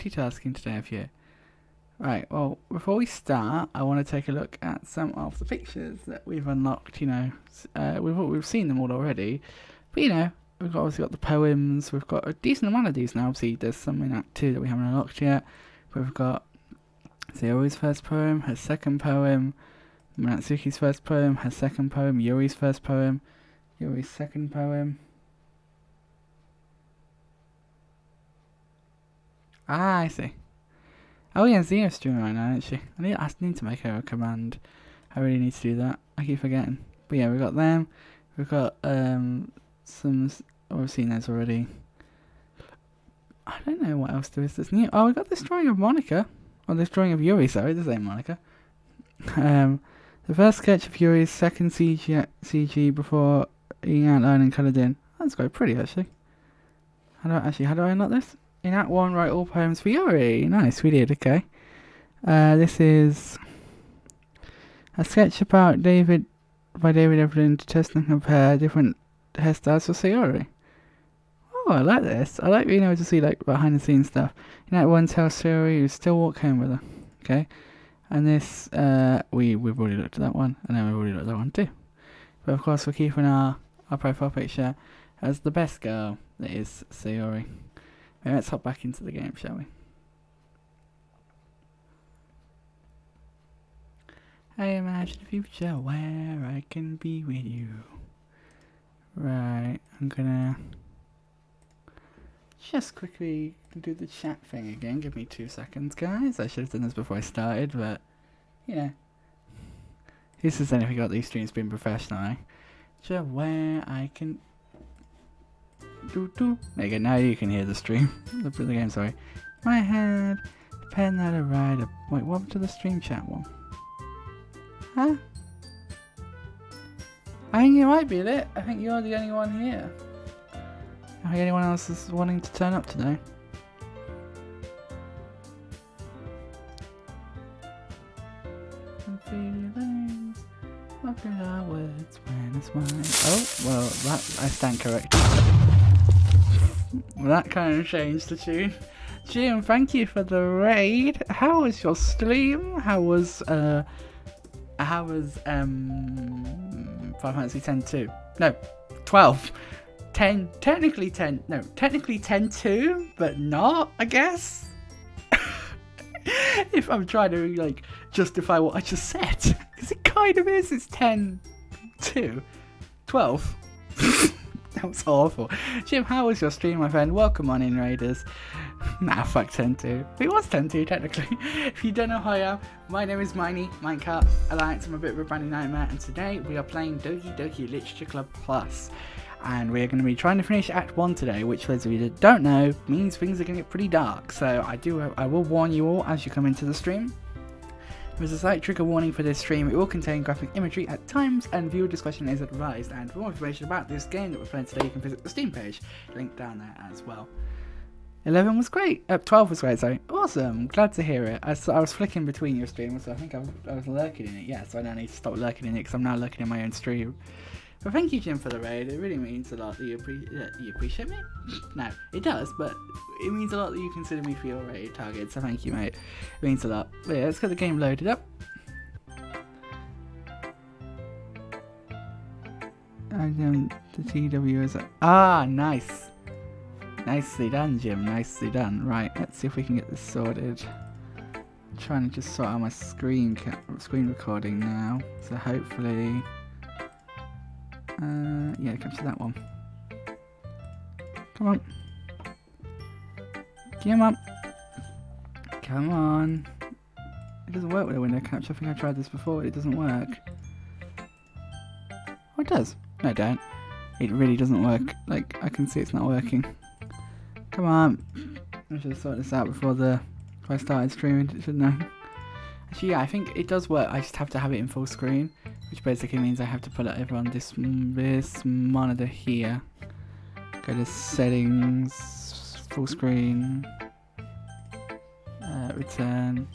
multitasking today of you. Right, well, before we start, I want to take a look at some of the pictures that we've unlocked, we've seen them all already, but we've obviously got the poems, we've got a decent amount of these now. Obviously there's some in Act 2 that we haven't unlocked yet, but we've got Sayori's first poem, her second poem, Natsuki's first poem, her second poem, Yuri's first poem, Yuri's second poem. Ah, I see. Oh yeah, Xena's streaming right now, isn't she? I need to make her a command. I really need to do that. I keep forgetting. But yeah, we've got them. We've got some. Oh, we've seen those already. I don't know what else there is that's new. Oh, we got this drawing of Monica. Or this drawing of Yuri. Sorry, this ain't Monica. The first sketch of Yuri's second CG before being outlined and coloured in. That's quite pretty actually. How do I unlock this? In Act 1, write all poems for Yuri. Nice, we did, okay. This is a sketch about David Evelyn to test and compare different hairstyles for Sayori. Oh, I like this. I like being able to see behind the scenes stuff. In Act 1, tell Sayori you still walk home with her. Okay. And this, we've already looked at that one, and then we've already looked at that one too. But of course we're keeping our profile picture as the best girl that is Sayori. Let's hop back into the game, shall we? I imagine a future where I can be with you. Right, I'm gonna just quickly do the chat thing again. Give me 2 seconds, guys. I should have done this before I started, but this is anything about these streams being professional, eh? Future where I can. There you go, now you can hear the stream. the game, sorry. My head, the pen that I write. Wait, what happened to the stream chat one? Huh? I think it might be lit. I think you're the only one here. I think anyone else is wanting to turn up today. Feelings, what good are words when it's mine? Oh, well, I stand corrected. Well, that kind of changed the tune. Jim, thank you for the raid. How was your stream? How was Final Fantasy X-2? No, 12. 10, technically 10, no, technically 10-2, but not, I guess. If I'm trying to justify what I just said, because it kind of is. It's 10-2, 12. That was awful. Jim, how was your stream, my friend? Welcome on in, Raiders. Nah, fuck 10-2. It was 10-2, technically. If you don't know who I am, my name is Minecart Alliance. I'm a bit of a brandy nightmare, and today we are playing Doki Doki Literature Club Plus. And we're going to be trying to finish Act 1 today, which, for those of you that don't know, means things are going to get pretty dark. So I will warn you all as you come into the stream. There's a slight trigger warning for this stream. It will contain graphic imagery at times, and viewer discretion is advised. And for more information about this game that we're playing today, you can visit the Steam page, link down there as well. 11 was great. 12 was great, sorry. Awesome. Glad to hear it. I was flicking between your streams, so I think I was lurking in it. Yeah, so I now need to stop lurking in it because I'm now lurking in my own stream. But thank you, Jim, for the raid. It really means a lot that you appreciate me. No, it does, but it means a lot that you consider me for your raid target. So thank you, mate. It means a lot. But yeah, let's get the game loaded up. The TW is nice. Nicely done, Jim. Nicely done. Right, let's see if we can get this sorted. I'm trying to just sort out my screen recording now. So hopefully. Yeah, capture that one. Come on. Come on. It doesn't work with a window capture. I think I tried this before. It doesn't work. Oh, it does. No, it don't. It really doesn't work. I can see it's not working. Come on. I should have sorted this out before I started streaming, shouldn't I? Actually, yeah, I think it does work. I just have to have it in full screen, which basically means I have to put it over on this monitor here. Go to settings, full screen, return.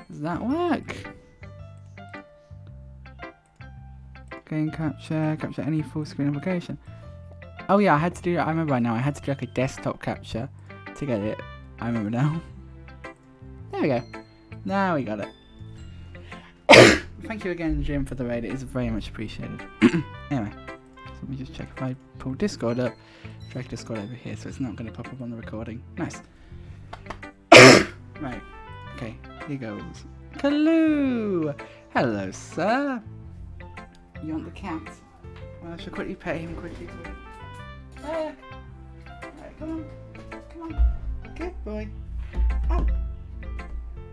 Does that work? Game capture any full screen application. Oh yeah, I remember right now, I had to do a desktop capture to get it. I remember now. There we go. Now we got it. Thank you again, Jim, for the raid. It is very much appreciated. Anyway, so let me just check if I pull Discord up. Drag Discord over here so it's not going to pop up on the recording. Nice. Right. Okay, here goes. Kaloo! Hello, sir. You want the cat? Well, I should quickly pet him quickly. Right, come on. Come on. Good boy. Oh!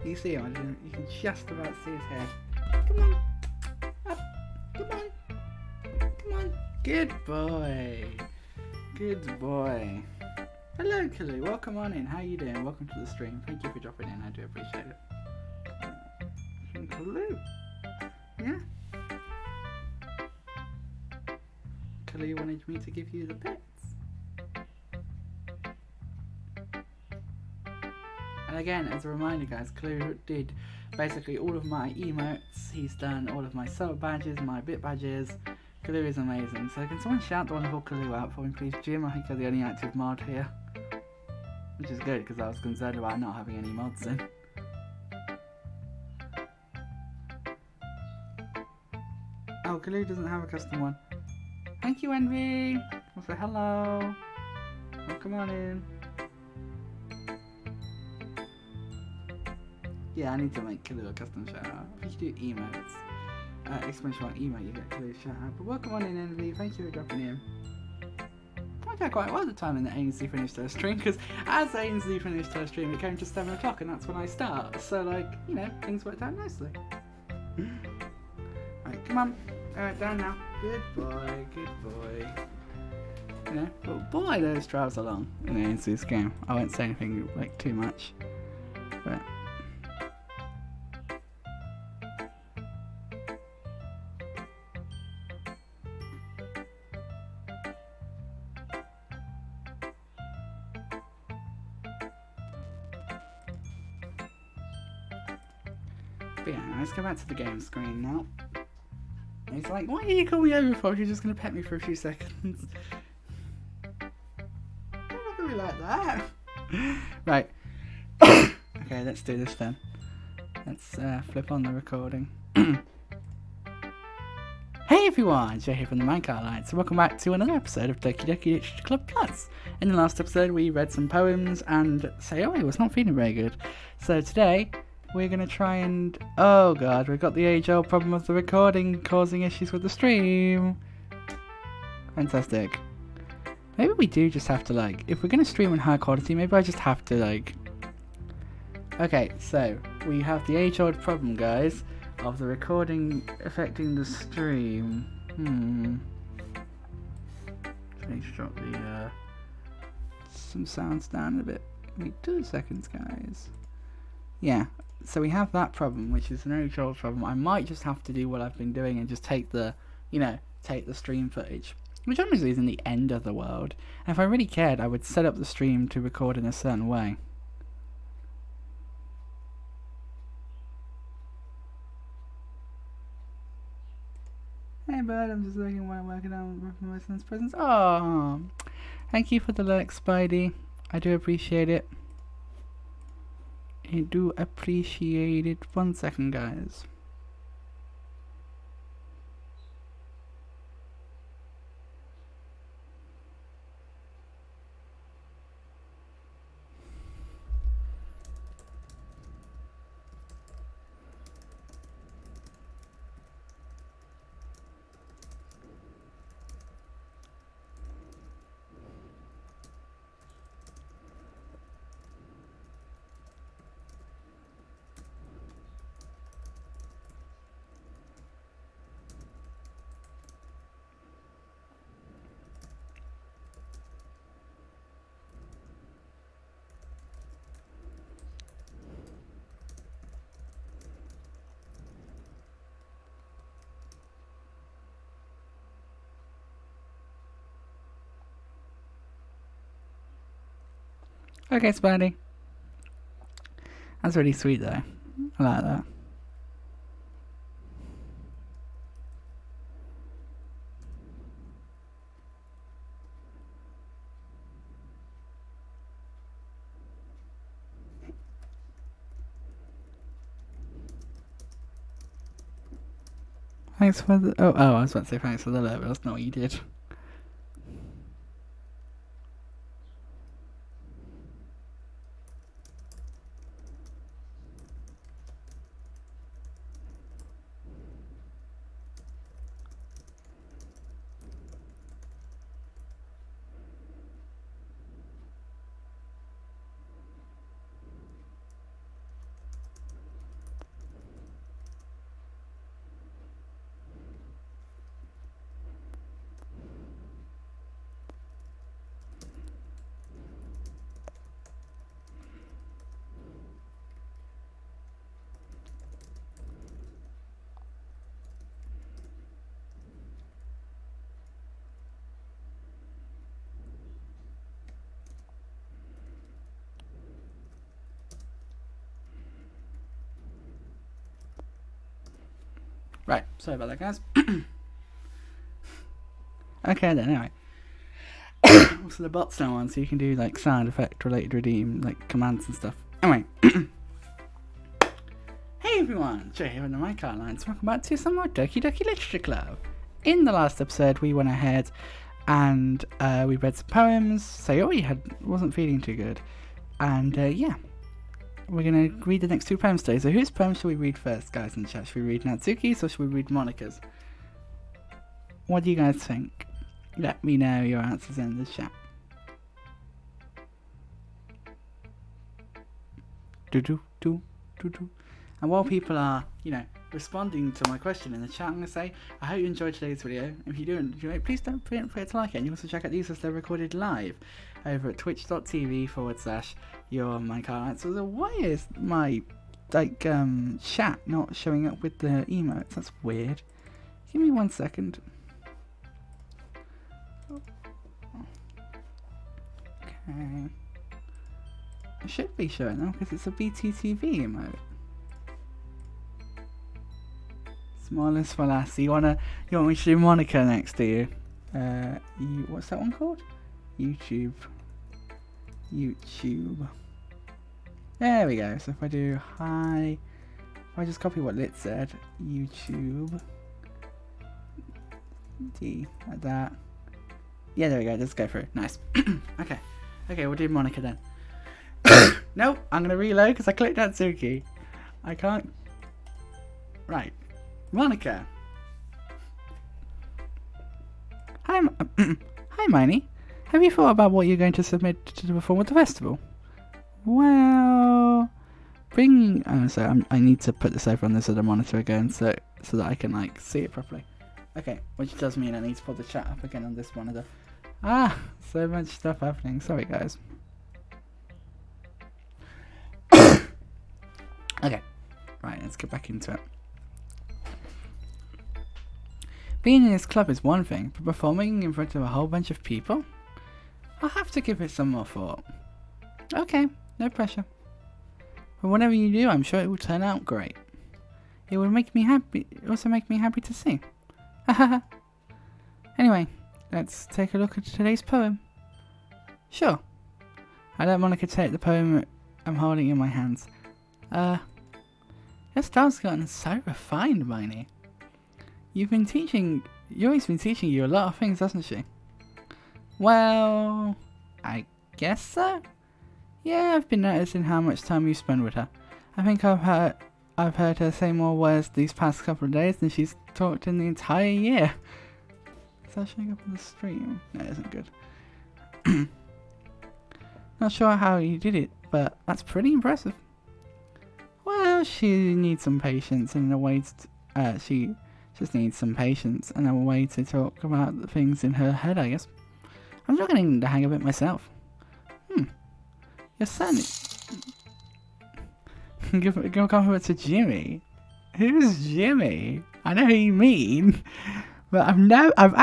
You see him? You can just about see his head. Come on. Up. Come on. Come on. Good boy. Good boy. Hello, Kaloo. Welcome on in. How you doing? Welcome to the stream. Thank you for dropping in. I do appreciate it. Kaloo. Yeah? Kaloo wanted me to give you the pets. And again, as a reminder, guys, Kaloo did basically all of my emotes. He's done all of my sub badges, my bit badges. Kaloo is amazing. So can someone shout the wonderful Kaloo out for me, please? Jim, I think you're the only active mod here. Which is good, because I was concerned about not having any mods in. Oh, Kaloo doesn't have a custom one. Thank you, Envy. I'll say hello. Welcome on in. Yeah, I need to make Kaloo a custom shout out. If you do emotes, exclamation mark emote, you get Kaloo shout out. But welcome on in, Envy. Thank you for dropping in. I worked out quite well the time in the Ainsley finished her stream, because as Ainsley finished her stream, it came to 7 o'clock, and that's when I start. So, like, you know, things worked out nicely. Right, come on. Alright, down now. Good boy, good boy. You know, but boy, those drives are long in the Ainsley's game. I won't say anything, like, too much. But yeah, let's go back to the game screen now. He's like, why did you call me over for if you're just going to pet me for a few seconds? I'm not going to be like that. Right. Okay, let's do this then. Let's flip on the recording. Hey everyone, Joe here from the Minecraft Alliance, so welcome back to another episode of Doki Doki Literature Club Plus. In the last episode we read some poems and Sayori was not feeling very good. So today we're going to try and... Oh god, we've got the age-old problem of the recording causing issues with the stream. Fantastic. Maybe we do just have to, like... If we're going to stream in high quality, maybe I just have to, like... Okay, so we have the age-old problem, guys, of the recording affecting the stream. I need to drop the some sounds down a bit. Wait 2 seconds, guys. Yeah, so we have that problem, which is an age-old problem. I might just have to do what I've been doing and just take the, you know, take the stream footage, which honestly isn't the end of the world. And if I really cared, I would set up the stream to record in a certain way. Hey bud, I'm just looking while working on my son's presents. Oh, thank you for the like, Spidey. I do appreciate it. I do appreciate it. 1 second, guys. Okay, Spidey. That's really sweet, though. I like that. Thanks for the... Oh, I was about to say thanks for the love. That's not what you did. Right, sorry about that, guys. Okay, then, anyway. Also, the bot's now on, so you can do, like, sound effect related redeem, like, commands and stuff. Anyway. Hey everyone, Jay here on the Mic Outlines. Welcome back to some more Doki Doki Literature Club. In the last episode, we went ahead and we read some poems. Sayori wasn't feeling too good. And, yeah. We're going to read the next two poems today. So whose poem should we read first, guys, in the chat? Should we read Natsuki's or should we read Monika's? What do you guys think? Let me know your answers in the chat. And while people are, responding to my question in the chat, I'm going to say, I hope you enjoyed today's video. If you do enjoy it, please don't forget to like it. And you also check out these as they're recorded live over at twitch.tv/your Mic Outlines. So why is my, chat not showing up with the emotes? That's weird. Give me 1 second. Okay. It should be showing now because it's a BTTV emote. Smallest for lassie. You want me to do Monica next, do you? What's that one called? YouTube. There we go. So if I do hi, if I just copy what Lit said, YouTube. D like that. Yeah, there we go. Let's go through. Nice. Okay, we'll do Monica then. Nope, I'm gonna reload because I clicked Natsuki. I can't. Right. Monica. Hi, Miney. Have you thought about what you're going to submit to perform at the festival? Well, I need to put this over on this other monitor again so that I can see it properly. Okay, which does mean I need to put the chat up again on this monitor. So much stuff happening. Sorry, guys. Okay, right, let's get back into it. Being in this club is one thing, but performing in front of a whole bunch of people? I'll have to give it some more thought. Okay, no pressure. But whatever you do, I'm sure it will turn out great. It will make me happy. Also make me happy to see. Anyway, let's take a look at today's poem. Sure. I let Monica take the poem I'm holding in my hands. Your style's gotten so refined, Miney. Yuri's been teaching you a lot of things, hasn't she? Well, I guess so. Yeah, I've been noticing how much time you spend with her. I think I've heard her say more words these past couple of days than she's talked in the entire year. Is that showing up on the stream? No, it isn't good. Not sure how you did it, but that's pretty impressive. Well, she needs some patience and a way to, she just needs some patience and a way to talk about the things in her head, I guess. I'm struggling to hang a bit myself. Your son. Give a compliment to Jimmy. Who's Jimmy? I know who you mean, but I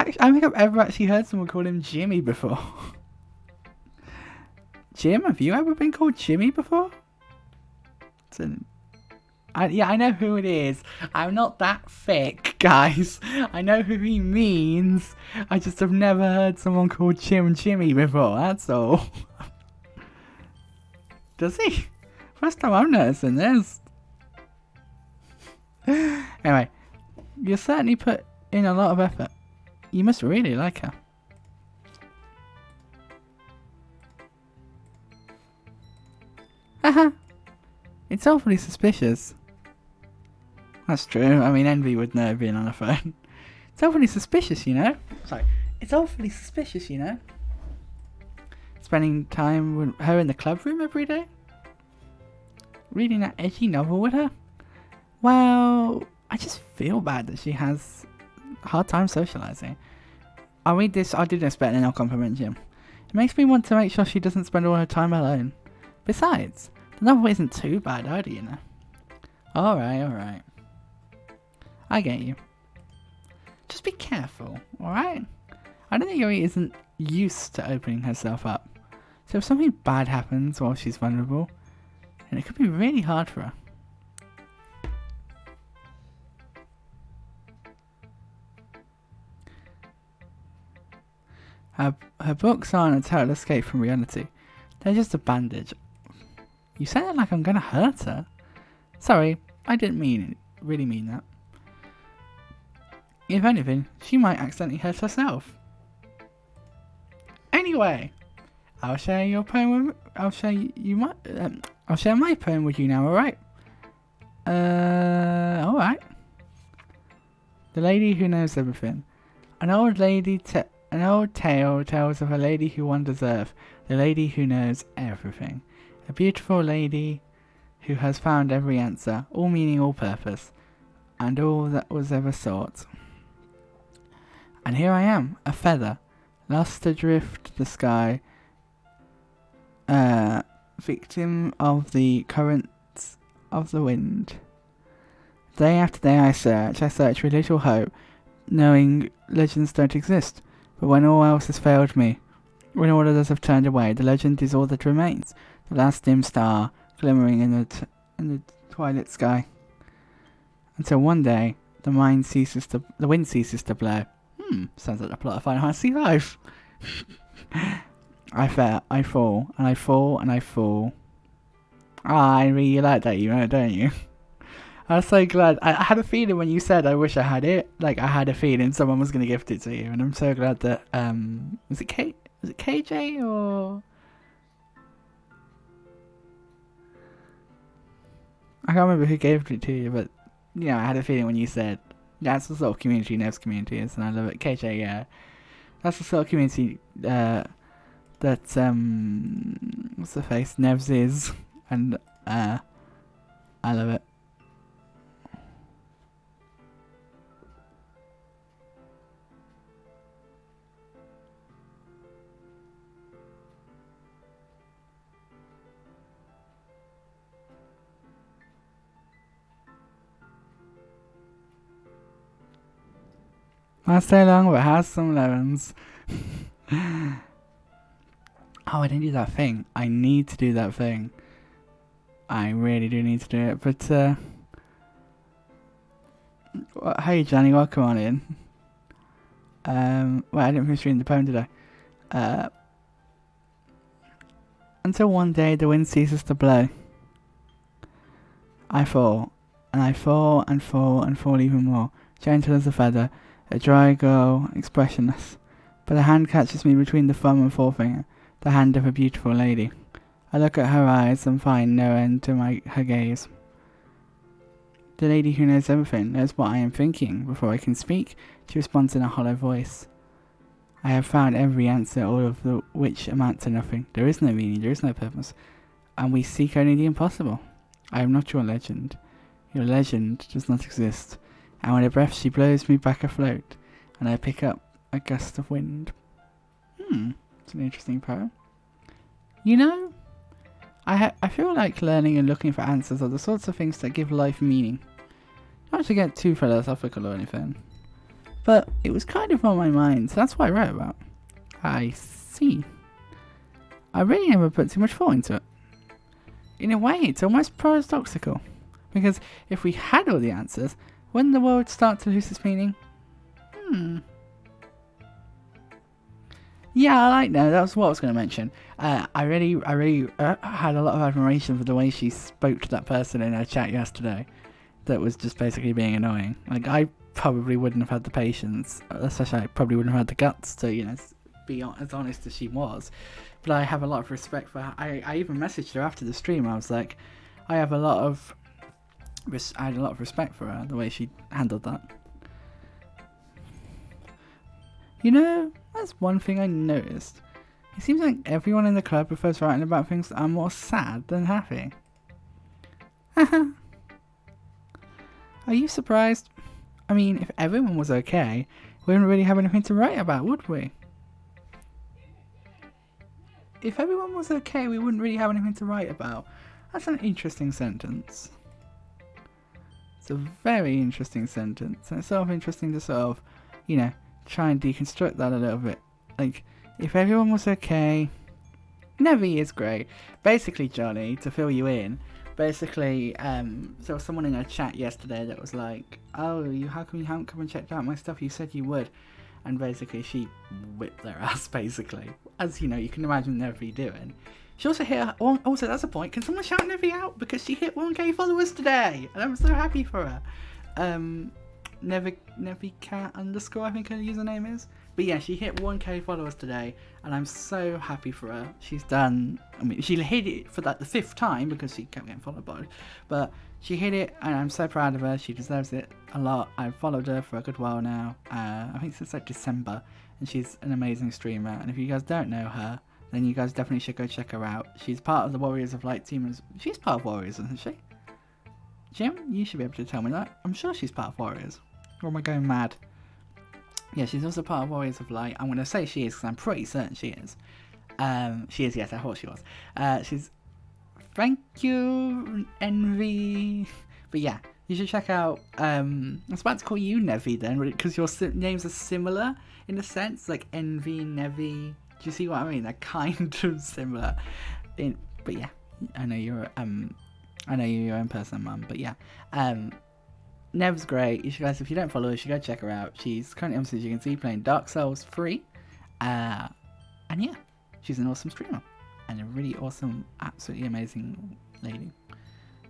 think I've ever actually heard someone call him Jimmy before. Jim, have you ever been called Jimmy before? Yeah, I know who it is. I'm not that thick, guys. I know who he means. I just have never heard someone called Jimmy before, that's all. Does he? First time I'm noticing this. Anyway, You certainly put in a lot of effort. You must really like her. Haha. It's awfully suspicious. That's true. I mean, Envy would know being on a phone. It's awfully suspicious, you know? Sorry. It's awfully suspicious, you know? Spending time with her in the club room every day? Reading that edgy novel with her? Well, I just feel bad that she has a hard time socialising. I'll read this, I did expect and I'll compliment Jim. It makes me want to make sure she doesn't spend all her time alone. Besides, the novel isn't too bad either, you know. Alright. I get you. Just be careful, alright? I don't think Yuri isn't used to opening herself up. So if something bad happens while she's vulnerable, then it could be really hard for her. Her books aren't a total escape from reality. They're just a bandage. You say that like I'm gonna hurt her. Sorry, I didn't really mean that. If anything, she might accidentally hurt herself. Anyway, I'll share your poem. I'll share my poem with you now. Alright. Alright. The Lady Who Knows Everything. An old tale tells of a lady who wanders earth. The lady who knows everything. A beautiful lady who has found every answer, all meaning, all purpose, and all that was ever sought. And here I am, a feather, lost adrift the sky, victim of the currents of the wind. Day after day I search with little hope, knowing legends don't exist. But when all else has failed me, when all others have turned away, the legend is all that remains. The last dim star glimmering in the twilight sky. Until one day, the wind ceases to blow. Sounds like the plot of Final Fantasy V. I fall, and I fall, and I fall. I really like that, you know, don't you? I was so glad. I had a feeling when you said I wish I had it. Like, I had a feeling someone was going to gift it to you. And I'm so glad that, was it KJ or... I can't remember who gave it to you, but, you know, I had a feeling when you said, that's the sort of community Nev's community is, and I love it. KJ, yeah. That's the sort of community, that, what's the face? Nev's is. And, I love it. Not stay long, but have some lemons. Oh, I didn't do that thing. I need to do that thing. I really do need to do it, but, hey Johnny, welcome on in. Well, I didn't finish reading the poem, did I? Until one day the wind ceases to blow. I fall, and I fall, and fall, and fall even more, gentle as a feather, a dry girl, expressionless. But a hand catches me between the thumb and forefinger, the hand of a beautiful lady. I look at her eyes and find no end to her gaze. The lady who knows everything knows what I am thinking. Before I can speak, she responds in a hollow voice. I have found every answer, all of which amount to nothing. There is no meaning, there is no purpose, and we seek only the impossible. I am not your legend. Your legend does not exist. And with a breath she blows me back afloat, and I pick up a gust of wind. It's an interesting poem. You know, I feel like learning and looking for answers are the sorts of things that give life meaning. Not to get too philosophical or anything, but it was kind of on my mind, so that's what I wrote about. I see. I really never put too much thought into it. In a way, it's almost paradoxical, because if we had all the answers, wouldn't the world start to lose its meaning? Yeah, I like that. That was what I was going to mention. I really had a lot of admiration for the way she spoke to that person in her chat yesterday. That was just basically being annoying. Like, probably wouldn't have had the patience, especially I probably wouldn't have had the guts to, be as honest as she was. But I have a lot of respect for her. I even messaged her after the stream. I was like, I had a lot of respect for her, the way she handled that. That's one thing I noticed. It seems like everyone in the club prefers writing about things that are more sad than happy. Are you surprised? I mean, if everyone was okay, we wouldn't really have anything to write about, would we? If everyone was okay, we wouldn't really have anything to write about. That's an interesting sentence. It's a very interesting sentence. And it's sort of interesting to sort of, try and deconstruct that a little bit. Like, if everyone was okay, Nevi is great. Basically, Johnny, to fill you in, basically, there was someone in a chat yesterday that was like, oh, how come you haven't come and checked out my stuff? You said you would. And basically, she whipped their ass, basically. As, you can imagine Nevi doing. She also hit also, that's a point. Can someone shout Nevi out? Because she hit 1k followers today. And I'm so happy for her. Nevicat _ I think her username is. But yeah, she hit 1k followers today, and I'm so happy for her. She hit it for the 5th time because she kept getting followed by it. But she hit it, and I'm so proud of her. She deserves it a lot. I've followed her for a good while now. I think since like December, and she's an amazing streamer. And if you guys don't know her, then you guys definitely should go check her out. She's part of the Warriors of Light team. She's part of Warriors, isn't she? Jim, you should be able to tell me that. I'm sure she's part of Warriors. Or am I going mad? Yeah, she's also part of Warriors of Light. I'm going to say she is because I'm pretty certain she is. She is, yes, I thought she was. She's... Thank you, Envy. But yeah, you should check out... I was about to call you Nevi then, because your names are similar in a sense. Like Envy, Nevi. Do you see what I mean? They're kind of similar. But yeah, I know you're your own person, Mum. But yeah, Nev's great. You should, guys, if you don't follow her, you should go check her out. She's currently, obviously, as you can see, playing Dark Souls 3. And yeah, she's an awesome streamer. And a really awesome, absolutely amazing lady.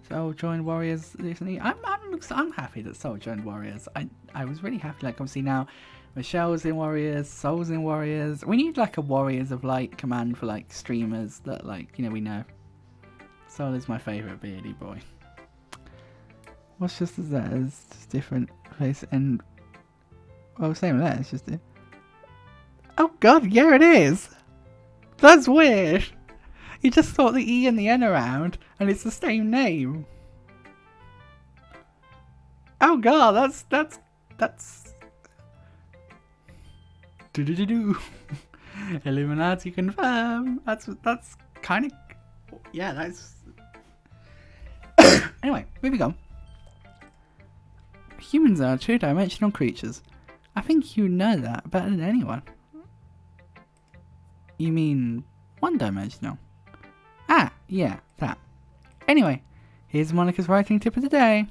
So joined Warriors recently. I'm happy that Soul joined Warriors. I was really happy. Like, obviously now, Michelle's in Warriors, Soul's in Warriors. We need like a Warriors of Light command for like streamers that we know. Soul is my favourite beardy boy. What's just as that? It's just different place and... Well, same with that, it's just... Oh god, yeah it is! That's weird! You just thought the E and the N around, and it's the same name. Oh god, that's... Do-do-do-do. Illuminati confirm. That's kind of... Yeah, that's... Anyway, moving on. Humans are two-dimensional creatures. I think you know that better than anyone. You mean one-dimensional? Ah, yeah, that. Anyway, here's Monica's writing tip of the day.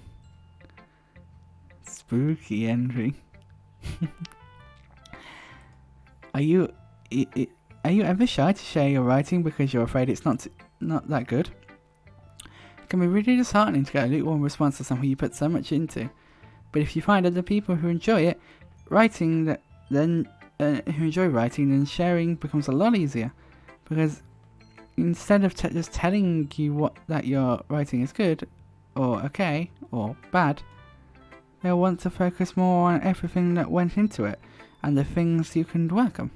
Spooky entry. Are you ever shy to share your writing because you're afraid it's not that good? It can be really disheartening to get a lukewarm response to something you put so much into. But if you find other people who enjoy writing, then sharing becomes a lot easier. Because instead of just telling you that your writing is good, or okay, or bad, they'll want to focus more on everything that went into it, and the things you can work on.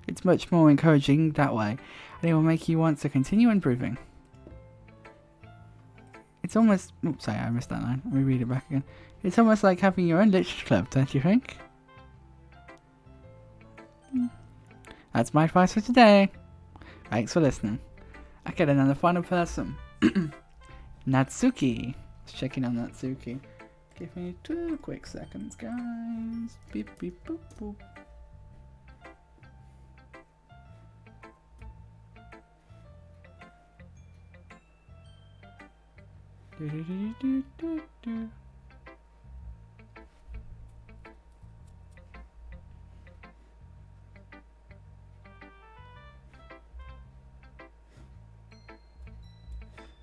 It's much more encouraging that way, and it will make you want to continue improving. It's almost... Oops, sorry, I missed that line. Let me read it back again. It's almost like having your own literature club, don't you think? That's my advice for today. Thanks for listening. Okay, then the final person. Natsuki. Let's check in on Natsuki. Give me 2 quick seconds, guys. Beep, beep, boop, boop. Do, do, do, do, do, do.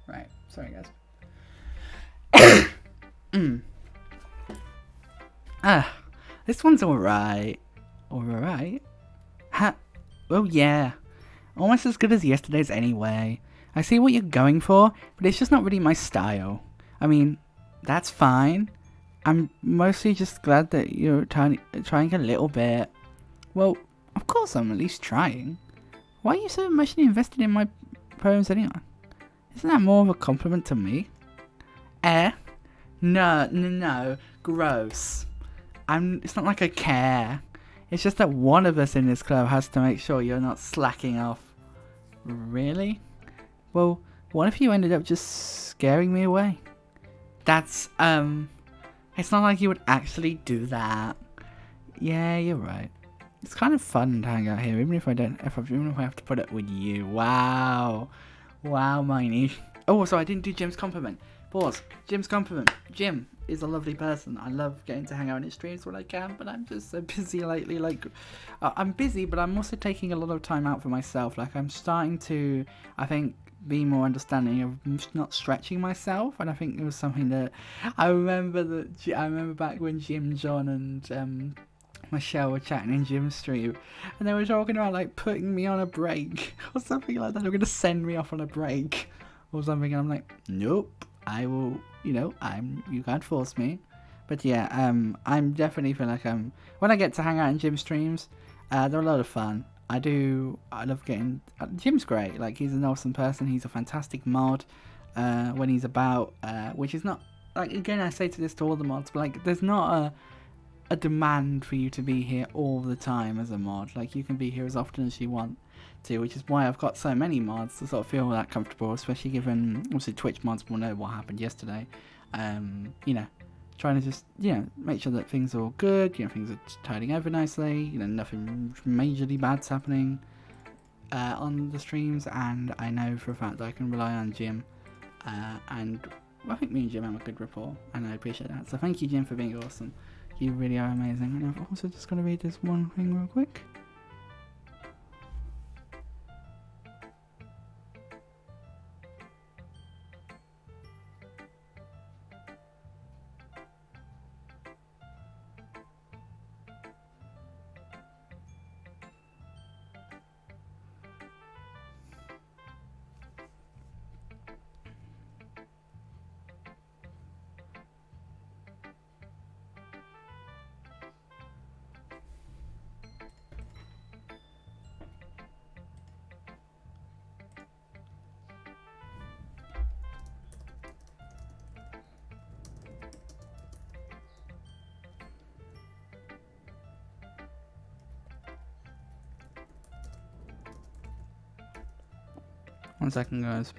Right, sorry guys. This one's alright. Alright? Ha. Oh yeah. Almost as good as yesterday's anyway. I see what you're going for, but it's just not really my style. I mean, that's fine. I'm mostly just glad that you're trying a little bit. Well, of course I'm at least trying. Why are you so emotionally invested in my poems anyway? Isn't that more of a compliment to me? No. Gross. It's not like I care. It's just that one of us in this club has to make sure you're not slacking off. Really? Well, what if you ended up just scaring me away? That's, it's not like you would actually do that. Yeah, you're right. It's kind of fun to hang out here, even if I have to put up with you. Wow, Miney. Oh, so I didn't do Jim's compliment. Pause. Jim's compliment. Jim is a lovely person. I love getting to hang out in his streams when I can, but I'm just so busy lately. Like, I'm busy, but I'm also taking a lot of time out for myself. Like, I'm starting to, I think, be more understanding of not stretching myself, and I think it was something that I remember back when Jim, John, and Michelle were chatting in Jim's stream, and they were talking about like putting me on a break or something like that. They were gonna send me off on a break or something, and I'm like, nope, I will. You can't force me. But yeah, I'm definitely feel like when I get to hang out in Jim's streams, they're a lot of fun. I love getting. Jim's great. Like, he's an awesome person. He's a fantastic mod when he's about, which is not like, again, I say this to all the mods, but like, there's not a demand for you to be here all the time as a mod. Like, you can be here as often as you want to, which is why I've got so many mods to sort of feel that comfortable, especially given obviously Twitch mods will know what happened yesterday. Trying to just make sure that things are all good, things are tidying over nicely, nothing majorly bad's happening on the streams, and I know for a fact that I can rely on Jim, and I think me and Jim have a good rapport, and I appreciate that. So thank you, Jim, for being awesome. You really are amazing. And I'm also just going to read this one thing real quick. One second, guys.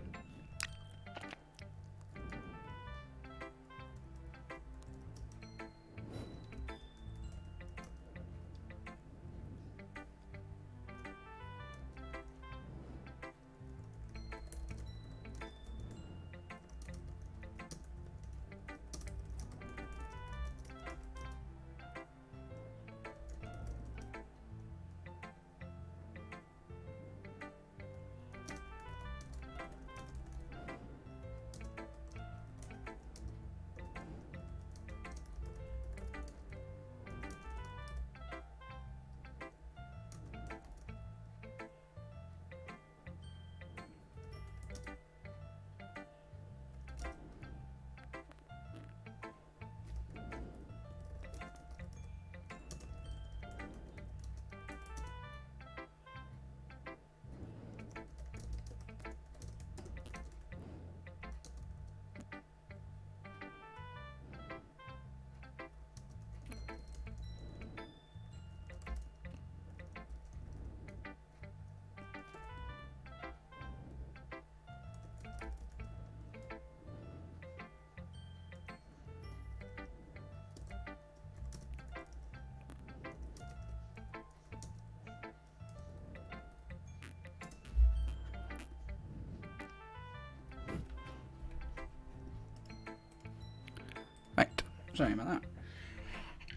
Right, sorry about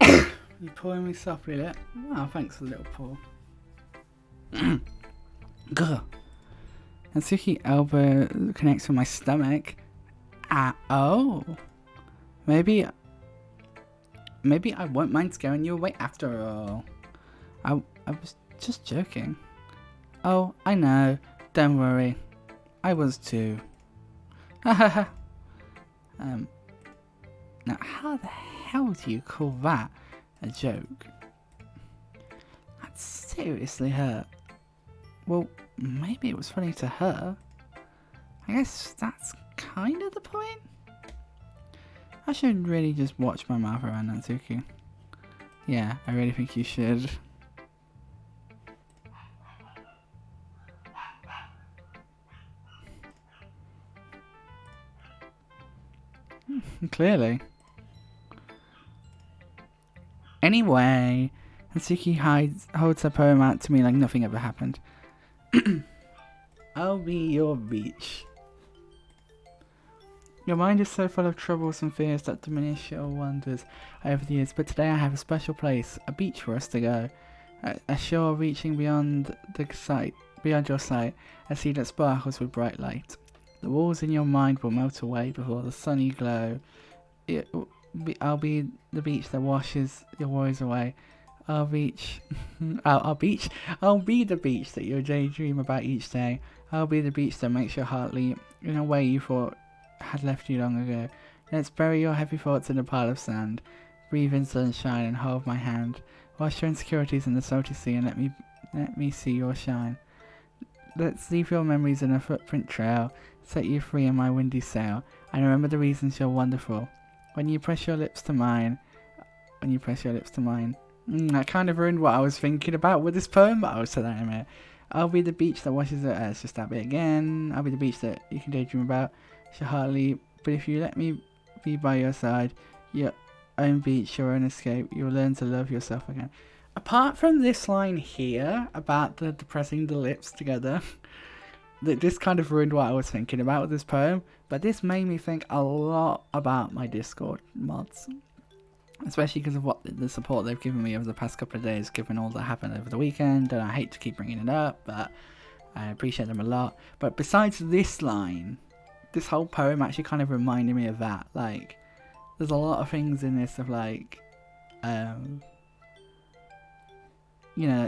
that. You pouring me softly there? Oh, thanks for the little pour. Gah. And Suki elbow connects with my stomach. Oh. Maybe maybe I won't mind scaring you away after all. I was just joking. Oh, I know. Don't worry. I was too. Hahaha. Now how the hell do you call that a joke? That seriously hurt. Well, maybe it was funny to her. I guess that's kind of the point. I should really just watch my mouth around Natsuki. Yeah, I really think you should. Clearly. Anyway, Natsuki holds her poem out to me like nothing ever happened. I'll be your beach. Your mind is so full of troubles and fears that diminish your wonders over the years, but today I have a special place, a beach for us to go. A shore reaching beyond your sight, a sea that sparkles with bright light. The walls in your mind will melt away before the sunny glow. I'll be the beach that washes your worries away. I'll be the beach that you daydream about each day. I'll be the beach that makes your heart leap in a way you thought had left you long ago. Let's bury your heavy thoughts in a pile of sand. Breathe in sunshine and hold my hand. Wash your insecurities in the salty sea and let me see your shine. Let's leave your memories in a footprint trail. Set you free in my windy sail. And remember the reasons you're wonderful. When you press your lips to mine. That kind of ruined what I was thinking about with this poem, but I'll say that in a minute. I'll be the beach that washes it. It's just that bit again. I'll be the beach that you can daydream about. Your heart leap. But if you let me be by your side, your own beach, your own escape, you'll learn to love yourself again. Apart from this line here about the pressing the lips together, this kind of ruined what I was thinking about with this poem, but this made me think a lot about my Discord mods, especially because of what the support they've given me over the past couple of days, given all that happened over the weekend. And I hate to keep bringing it up, but I appreciate them a lot. But besides this line, this whole poem actually kind of reminded me of that. Like, there's a lot of things in this of like,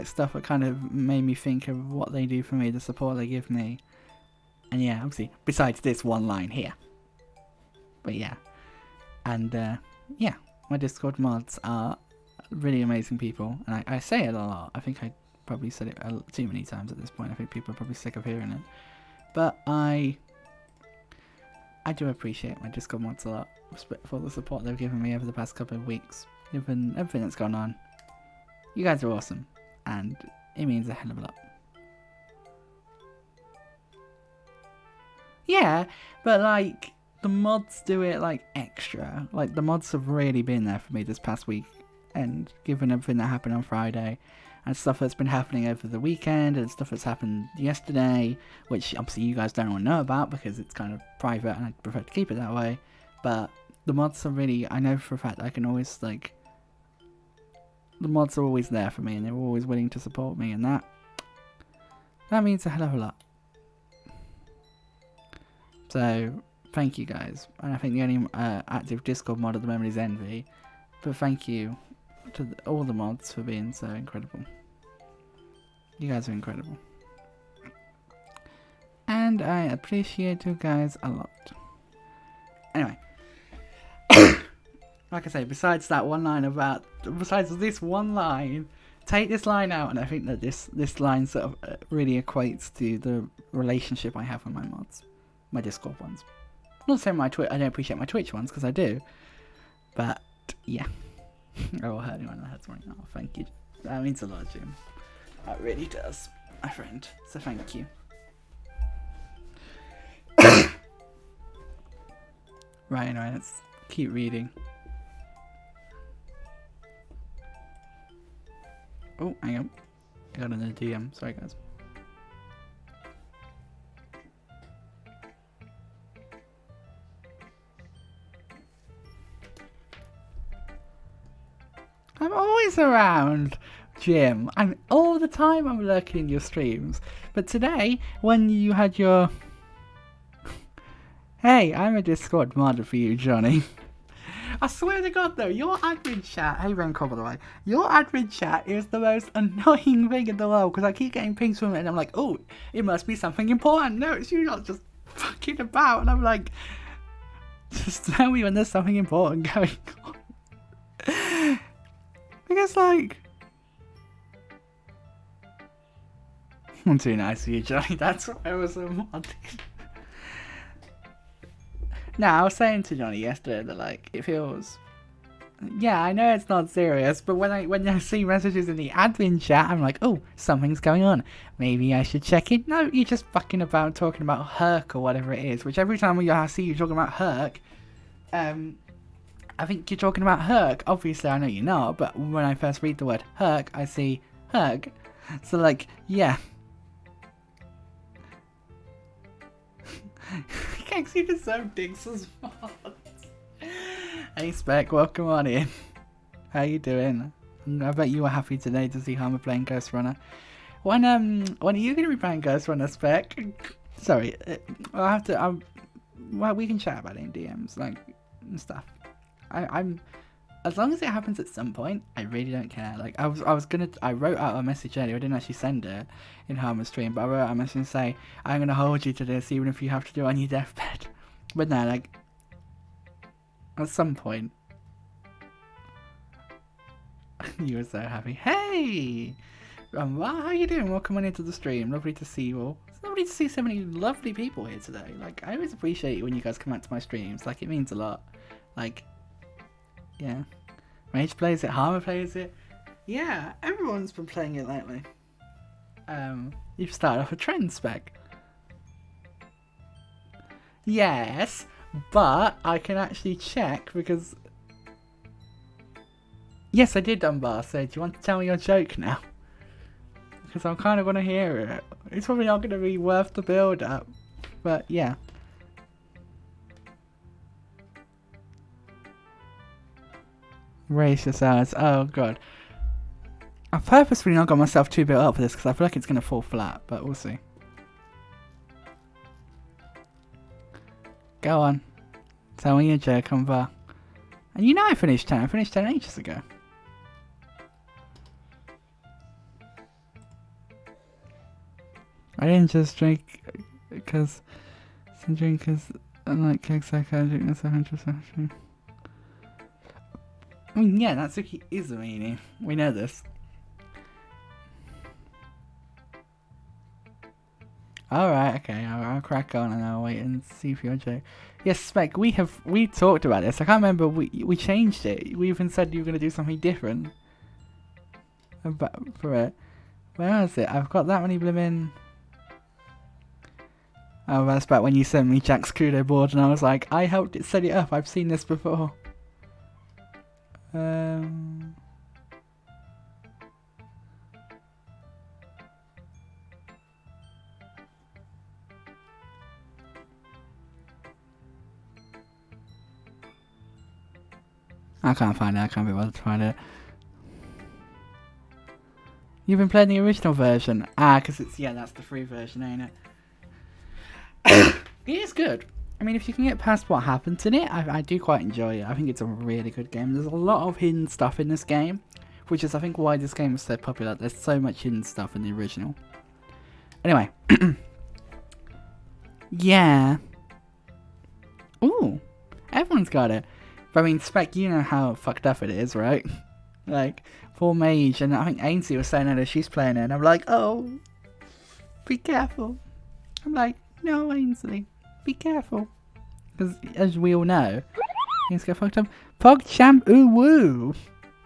stuff that kind of made me think of what they do for me, the support they give me. And yeah, obviously, besides this one line here. But yeah. And yeah, my Discord mods are really amazing people. And I say it a lot. I think I probably said it too many times at this point. I think people are probably sick of hearing it. But I do appreciate my Discord mods a lot for the support they've given me over the past couple of weeks. Given everything that's gone on. You guys are awesome. And it means a hell of a lot. Yeah, but like, the mods do it like extra. Like, the mods have really been there for me this past week. And given everything that happened on Friday, and stuff that's been happening over the weekend, and stuff that's happened yesterday, which obviously you guys don't want to know about because it's kind of private and I prefer to keep it that way. But the mods are really, I know for a fact I can always like, the mods are always there for me and they're always willing to support me, and that means a hell of a lot. So thank you guys. And I think the only active Discord mod at the moment is Envy, but thank you to all the mods for being so incredible. You guys are incredible. And I appreciate you guys a lot. Anyway. Like I say, besides this one line, take this line out, and I think that this line sort of really equates to the relationship I have with my mods. My Discord ones. I'm not saying I don't appreciate my Twitch ones, because I do. But, yeah. I will hurt anyone that hurts me. Oh, thank you. That means a lot, Jim. That really does, my friend. So thank you. Right, anyway, let's keep reading. Oh, hang on. I got another DM. Sorry, guys. I'm always around, Jim. And all the time I'm lurking in your streams. But today, when you had your... Hey, I'm a Discord modder for you, Johnny. I swear to God though, your admin chat, hey Renko by the way, your admin chat is the most annoying thing in the world because I keep getting pings from it and I'm like, oh, it must be something important. No, it's you not just fucking about. And I'm like, just tell me when there's something important going on. Because like, I'm too nice for you, Johnny. That's why I was so modded. Now, I was saying to Johnny yesterday that like it feels, yeah, I know it's not serious, but when I see messages in the admin chat, I'm like, oh, something's going on. Maybe I should check it. No, you're just fucking about talking about Herc or whatever it is. Which every time I see you talking about Herc, I think you're talking about Herc. Obviously, I know you're not, but when I first read the word Herc, I see Herc. So like, yeah. Kex, you deserve dicks as well. Hey Spec, welcome on in. How you doing? I bet you were happy today to see Harmer playing Ghost Runner. When are you gonna be playing Ghost Runner, Spec? Sorry, I'll have to. Well, we can chat about it in DMs, like and stuff. I'm as long as it happens at some point, I really don't care. Like I wrote out a message earlier. I didn't actually send it in Harmer's stream, but I wrote out a message and say I'm gonna hold you to this, even if you have to do it on your deathbed. But no, like at some point, you were so happy. Hey, how you doing? Welcome on into the stream. Lovely to see you all. It's lovely to see so many lovely people here today. Like I always appreciate it when you guys come out to my streams. Like it means a lot. Like. Yeah, Mage plays it, Harmer plays it. Yeah, everyone's been playing it lately. You've started off a trend, Spec. Yes, but I can actually check because... Yes, I did, Dunbar. So, do you want to tell me your joke now? Because I'm kind of going to hear it. It's probably not going to be worth the build-up, but yeah. Racist hours. Oh god. I've purposefully not got myself too built up for this because I feel like it's going to fall flat, but we'll see. Go on. Tell me your joke on bar. And you know I finished 10. I finished 10 ages ago. I didn't just drink because some drinkers unlike cake psychiatric and 100%. I mean, yeah, Natsuki is a meanie. We know this. Alright, okay, I'll crack on and I'll wait and see for your joke. Yes, Spec, we talked about this. I can't remember, we changed it. We even said you were going to do something different for it. Where is it? I've got that many blimmin'... Oh, that's back when you sent me Jack's Kudo board and I was like, I helped it set it up, I've seen this before. I can't find it, I can't be bothered to find it. You've been playing the original version? Ah, because it's, yeah, that's the free version, ain't it? It is good. I mean, if you can get past what happens in it, I do quite enjoy it. I think it's a really good game. There's a lot of hidden stuff in this game, which is, I think, why this game is so popular. There's so much hidden stuff in the original. Anyway. Yeah. Ooh. Everyone's got it. But I mean, Spec, you know how fucked up it is, right? Like, poor Mage, and I think Ainsley was saying that she's playing it, and I'm like, oh, be careful. I'm like, no, Ainsley. Be careful. Because, as we all know, things get fucked up. PogChamp Uwoo.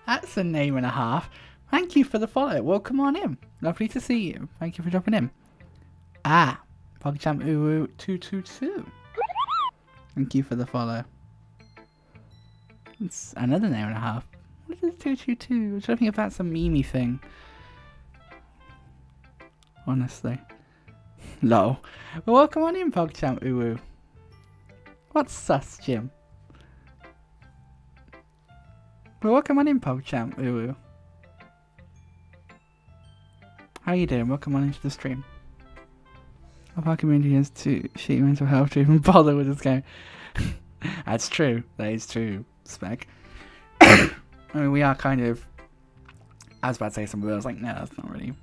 That's a name and a half. Thank you for the follow. Welcome on in. Lovely to see you. Thank you for dropping in. Ah, PogChamp Uwoo 222. Thank you for the follow. It's another name and a half. What is 222? I'm trying to think if that's a meme thing. Honestly. Lol. Well, welcome on in, PogChamp Uwoo. What's sus, Jim? Well, welcome on in, PogChamp Uwoo. How you doing? Welcome on into the stream. Our community has too shitty mental health to even bother with this game. That's true. That is true. spec. I mean, we are kind of... I was about to say something, but I was like, no, that's not really...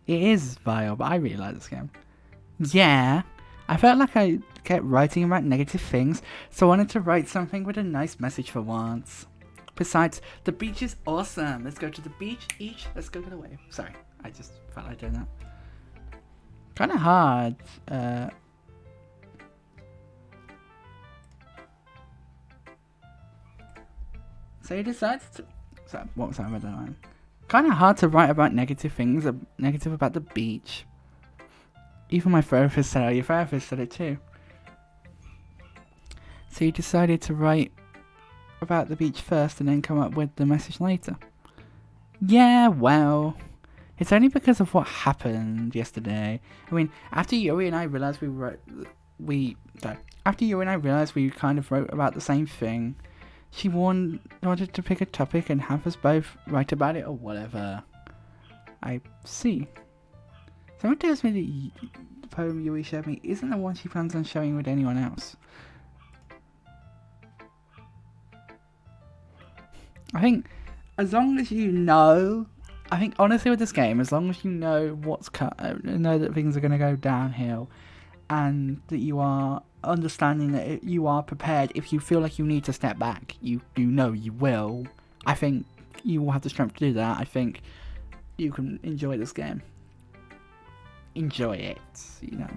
It is vile, but I really like this game. Yeah, I felt like I kept writing about negative things, so I wanted to write something with a nice message for once. Besides, the beach is awesome. Let's go to the beach each. Let's go get away. Sorry, I just felt like doing that. Kind of hard. So you decide to... Sorry, what was that? I don't know. Kind of hard to write about negative things, negative about the beach. Even my therapist said it. Your therapist said it too. So you decided to write about the beach first and then come up with the message later. Yeah, well, it's only because of what happened yesterday. I mean, after Yuri and I realized after Yuri and I realized we kind of wrote about the same thing, she wanted to pick a topic and have us both write about it or whatever. I see. Someone tells me that the poem Yuri showed me isn't the one she plans on showing with anyone else. I think as long as you know, I think honestly with this game, as long as you know know that things are going to go downhill, and that you are understanding that you are prepared if you feel like you need to step back, you know you will. I think you will have the strength to do that. I think you can enjoy this game. Enjoy it, you know what I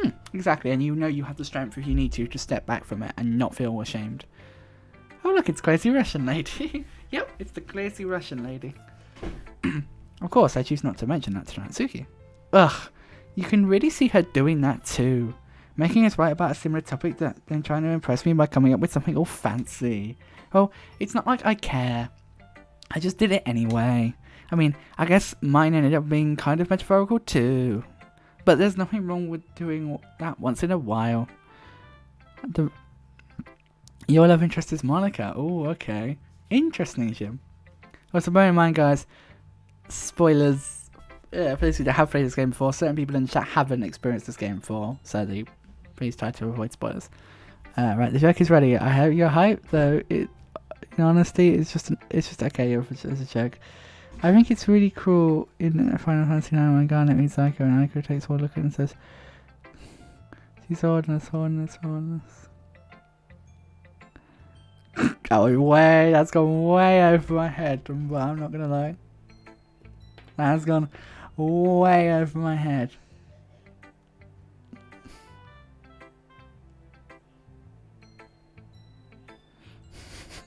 mean? Exactly, and you know you have the strength if you need to step back from it and not feel ashamed. Oh look, it's Crazy Russian Lady. Yep, it's the Crazy Russian Lady. Of course, I choose not to mention that to Natsuki. Ugh, you can really see her doing that too. Making us write about a similar topic, then trying to impress me by coming up with something all fancy. Well, it's not like I care. I just did it anyway. I mean, I guess mine ended up being kind of metaphorical too. But there's nothing wrong with doing that once in a while. Your love interest is Monica. Oh, okay. Interesting, Jim. Also, bear in mind, guys, spoilers. For those who have played this game before, certain people in the chat haven't experienced this game before, so please try to avoid spoilers. Right, the joke is ready. I hope you're hyped, though. In honesty, it's just okay as a joke. I think it's really cool in Final Fantasy IX when Garnet meets Aiko and Aiko takes one look at it and says, "She's hornless, hornless, hornless." That's gone way over my head, but I'm not gonna lie. That's gone way over my head.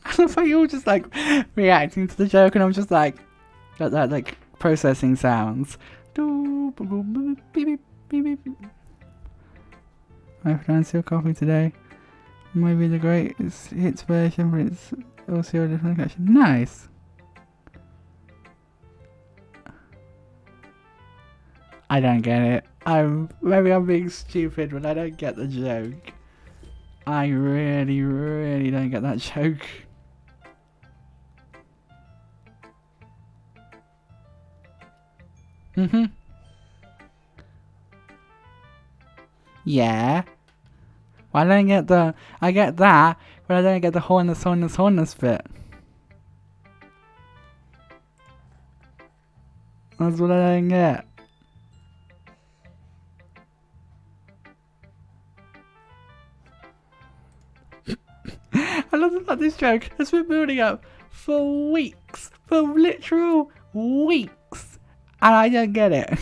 I love how you're all just like reacting to the joke, and I'm just like, got that like processing sounds. I found your coffee today. Maybe the greatest hits version, but it's also a different collection. Nice. I don't get it. Maybe I'm being stupid, but I don't get the joke. I really, really don't get that joke. Yeah. Well, I don't get I get that, but I don't get the hornless bit. That's what I don't get. I love about this joke. It's been building up for weeks. For literal weeks. And I don't get it.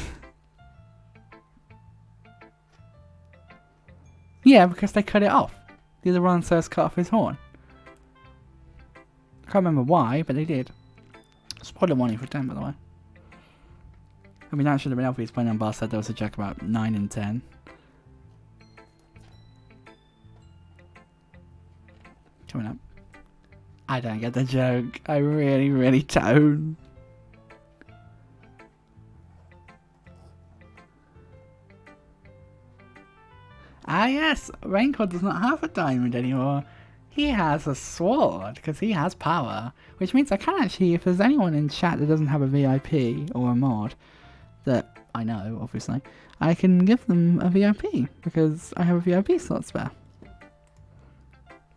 Yeah, because they cut it off. The other one says cut off his horn. I can't remember why, but they did. Spoiler warning for 10, by the way. I mean, that should have been obvious when Boss said there was a joke about 9 and 10. Coming up. I don't get the joke. I really, really don't. Ah yes, Raincoat does not have a diamond anymore. He has a sword, because he has power. Which means I can actually, if there's anyone in chat that doesn't have a VIP or a mod, that I know, obviously, I can give them a VIP, because I have a VIP slot spare.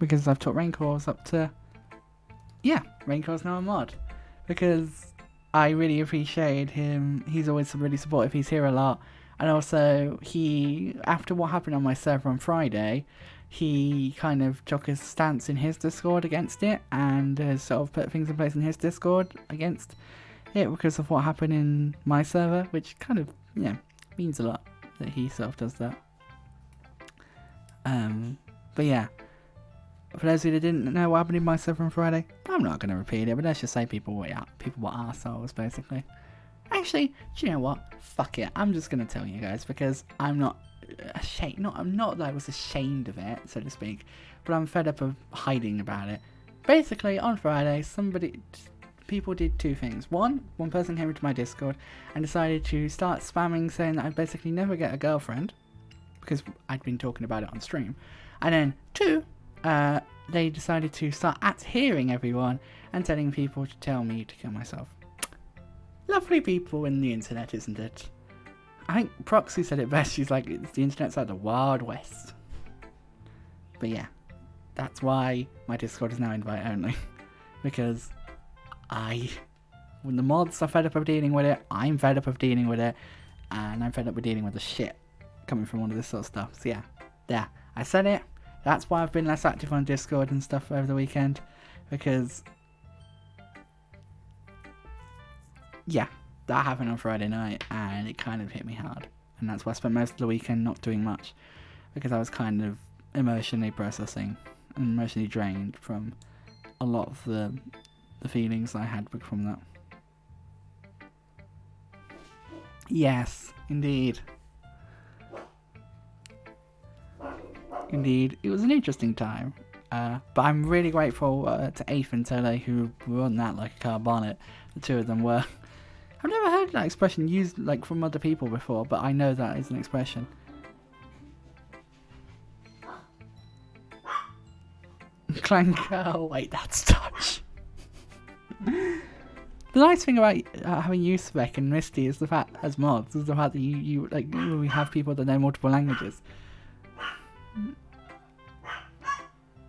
because I've taught Raincores up to, yeah, Raincores now a mod, because I really appreciate him. He's always really supportive. He's here a lot. And also, after what happened on my server on Friday, he kind of took his stance in his Discord against it, and sort of put things in place in his Discord against it because of what happened in my server, which kind of, yeah, means a lot that he sort of does that. But yeah, for those of you that didn't know what happened in my server on Friday, I'm not going to repeat it, but let's just say people were arseholes, basically. Actually, do you know what? Fuck it. I'm just going to tell you guys, because I'm not ashamed. I'm not that I was ashamed of it, so to speak, but I'm fed up of hiding about it. Basically, on Friday, people did two things. One person came into my Discord and decided to start spamming saying that I'd basically never get a girlfriend, because I'd been talking about it on stream. And then two, they decided to start hearing everyone and telling people to tell me to kill myself. Lovely people in the internet, isn't it? I think Proxy said it best. She's like, the internet's like the Wild West. But yeah, that's why my Discord is now invite only. Because when the mods are fed up of dealing with it, I'm fed up of dealing with it, and I'm fed up with dealing with the shit coming from all of this sort of stuff. So yeah, I said it. That's why I've been less active on Discord and stuff over the weekend, because yeah, that happened on Friday night and it kind of hit me hard, and that's why I spent most of the weekend not doing much, because I was kind of emotionally processing and emotionally drained from a lot of the feelings I had from that. Yes, indeed. Indeed, it was an interesting time, but I'm really grateful to Afe and Tele, who run that like a car bonnet. The two of them were. I've never heard that expression used like from other people before, but I know that is an expression. Clank. Oh wait, that's touch. The nice thing about having Uspec and Misty is the fact, as mods, is the fact that you like we have people that know multiple languages.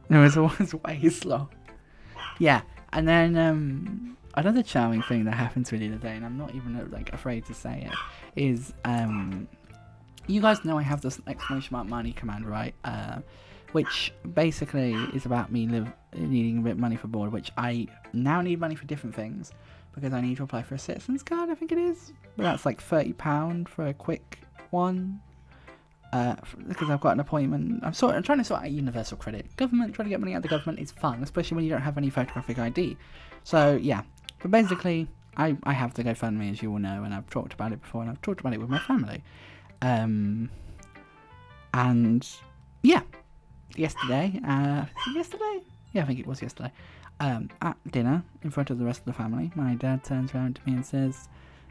No, it's always way slow. Yeah, and then another charming thing that happened to me the other day, and I'm not even like afraid to say it, is you guys know I have this exclamation money command, right? Which basically is about me needing a bit of money for board, which I now need money for different things, because I need to apply for a citizen's card, I think it is. But that's like £30 for a quick one. Because I've got an appointment. I'm trying to sort out universal credit. Trying to get money out of the government is fun, especially when you don't have any photographic ID. So yeah, but basically I have the GoFundMe, as you all know, and I've talked about it before, and I've talked about it with my family. And yeah, yesterday, yeah, I think it was yesterday, at dinner in front of the rest of the family, my dad turns around to me and says,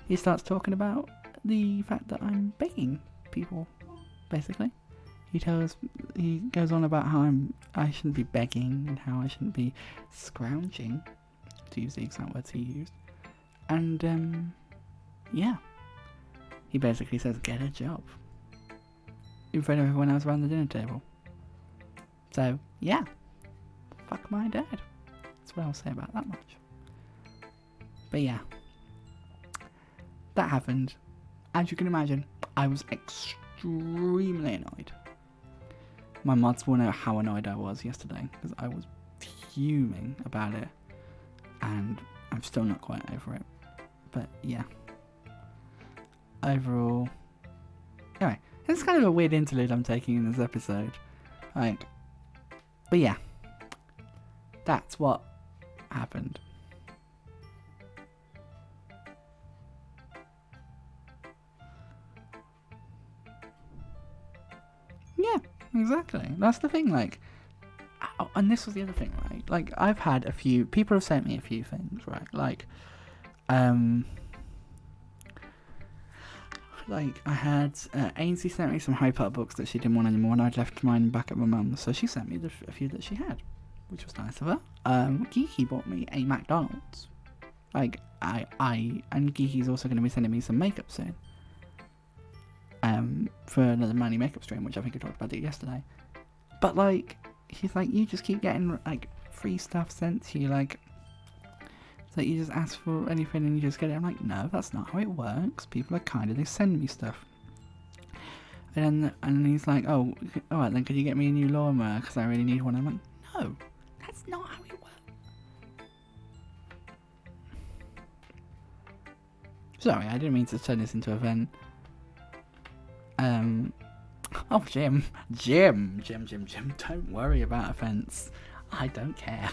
he starts talking about the fact that I'm begging people. Basically, he goes on about how I shouldn't be begging and how I shouldn't be scrounging, to use the exact words he used. And yeah, he basically says, get a job, in front of everyone else around the dinner table. So yeah, fuck my dad. That's what I'll say about that much. But yeah, that happened. As you can imagine, I was extremely annoyed. My mods will know how annoyed I was yesterday, because I was fuming about it, and I'm still not quite over it. But yeah, overall, anyway, it's kind of a weird interlude I'm taking in this episode, like, but yeah, that's what happened. Yeah, exactly. That's the thing, like, and this was the other thing, right? Like, I've had people have sent me a few things, right? Like, like, I had, Ainsley sent me some Harry Potter books that she didn't want anymore, and I'd left mine back at my mum's, so she sent me a few that she had, which was nice of her. Kiki bought me a McDonald's. Like, and Kiki's also going to be sending me some makeup soon. For another Manny makeup stream, which I think I talked about it yesterday. But like, she's like, you just keep getting like free stuff sent to you, like, so you just ask for anything and you just get it. I'm like, no, that's not how it works. People are kind of, they send me stuff. And he's like, oh, alright then, could you get me a new lawnmower because I really need one? I'm like, no, that's not how it works. Sorry, I didn't mean to turn this into a vent. Oh, Jim, don't worry about offence. I don't care.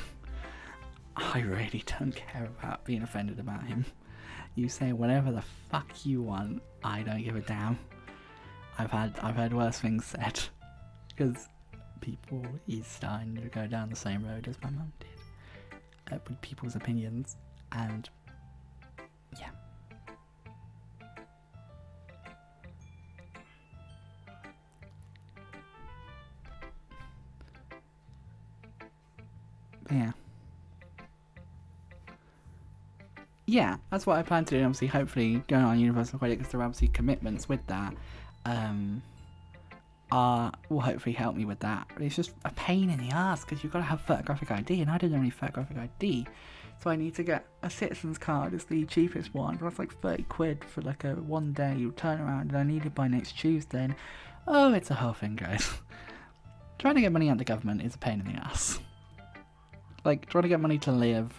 I really don't care about being offended about him. You say whatever the fuck you want. I don't give a damn. I've heard worse things said. Because people is starting to go down the same road as my mum did. With people's opinions. And yeah. But yeah. Yeah, that's what I plan to do. Obviously, hopefully, going on universal credit, because there are obviously commitments with that, will hopefully help me with that. But it's just a pain in the ass because you've got to have photographic ID, and I don't have any photographic ID, so I need to get a citizen's card. It's the cheapest one, but that's like 30 quid for like a 1 day. You turn around, and I need it by next Tuesday. And, oh, it's a whole thing, guys. Trying to get money out of the government is a pain in the ass. Like, trying to get money to live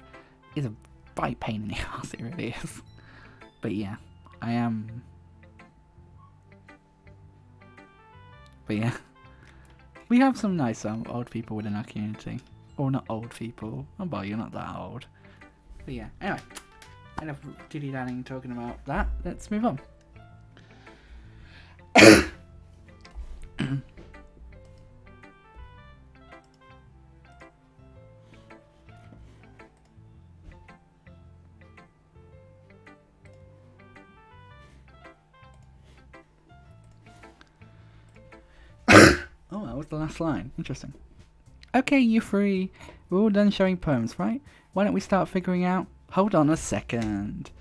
is a right pain in the ass, it really is. But yeah, I am. But yeah, we have some nice old people within our community. Or not old people. Oh boy, you're not that old. But yeah, anyway, enough dilly-dallying talking about that. Let's move on. Oh, that was the last line. Interesting. Okay, you three. We're all done showing poems, right? Why don't we start figuring out... Hold on a second.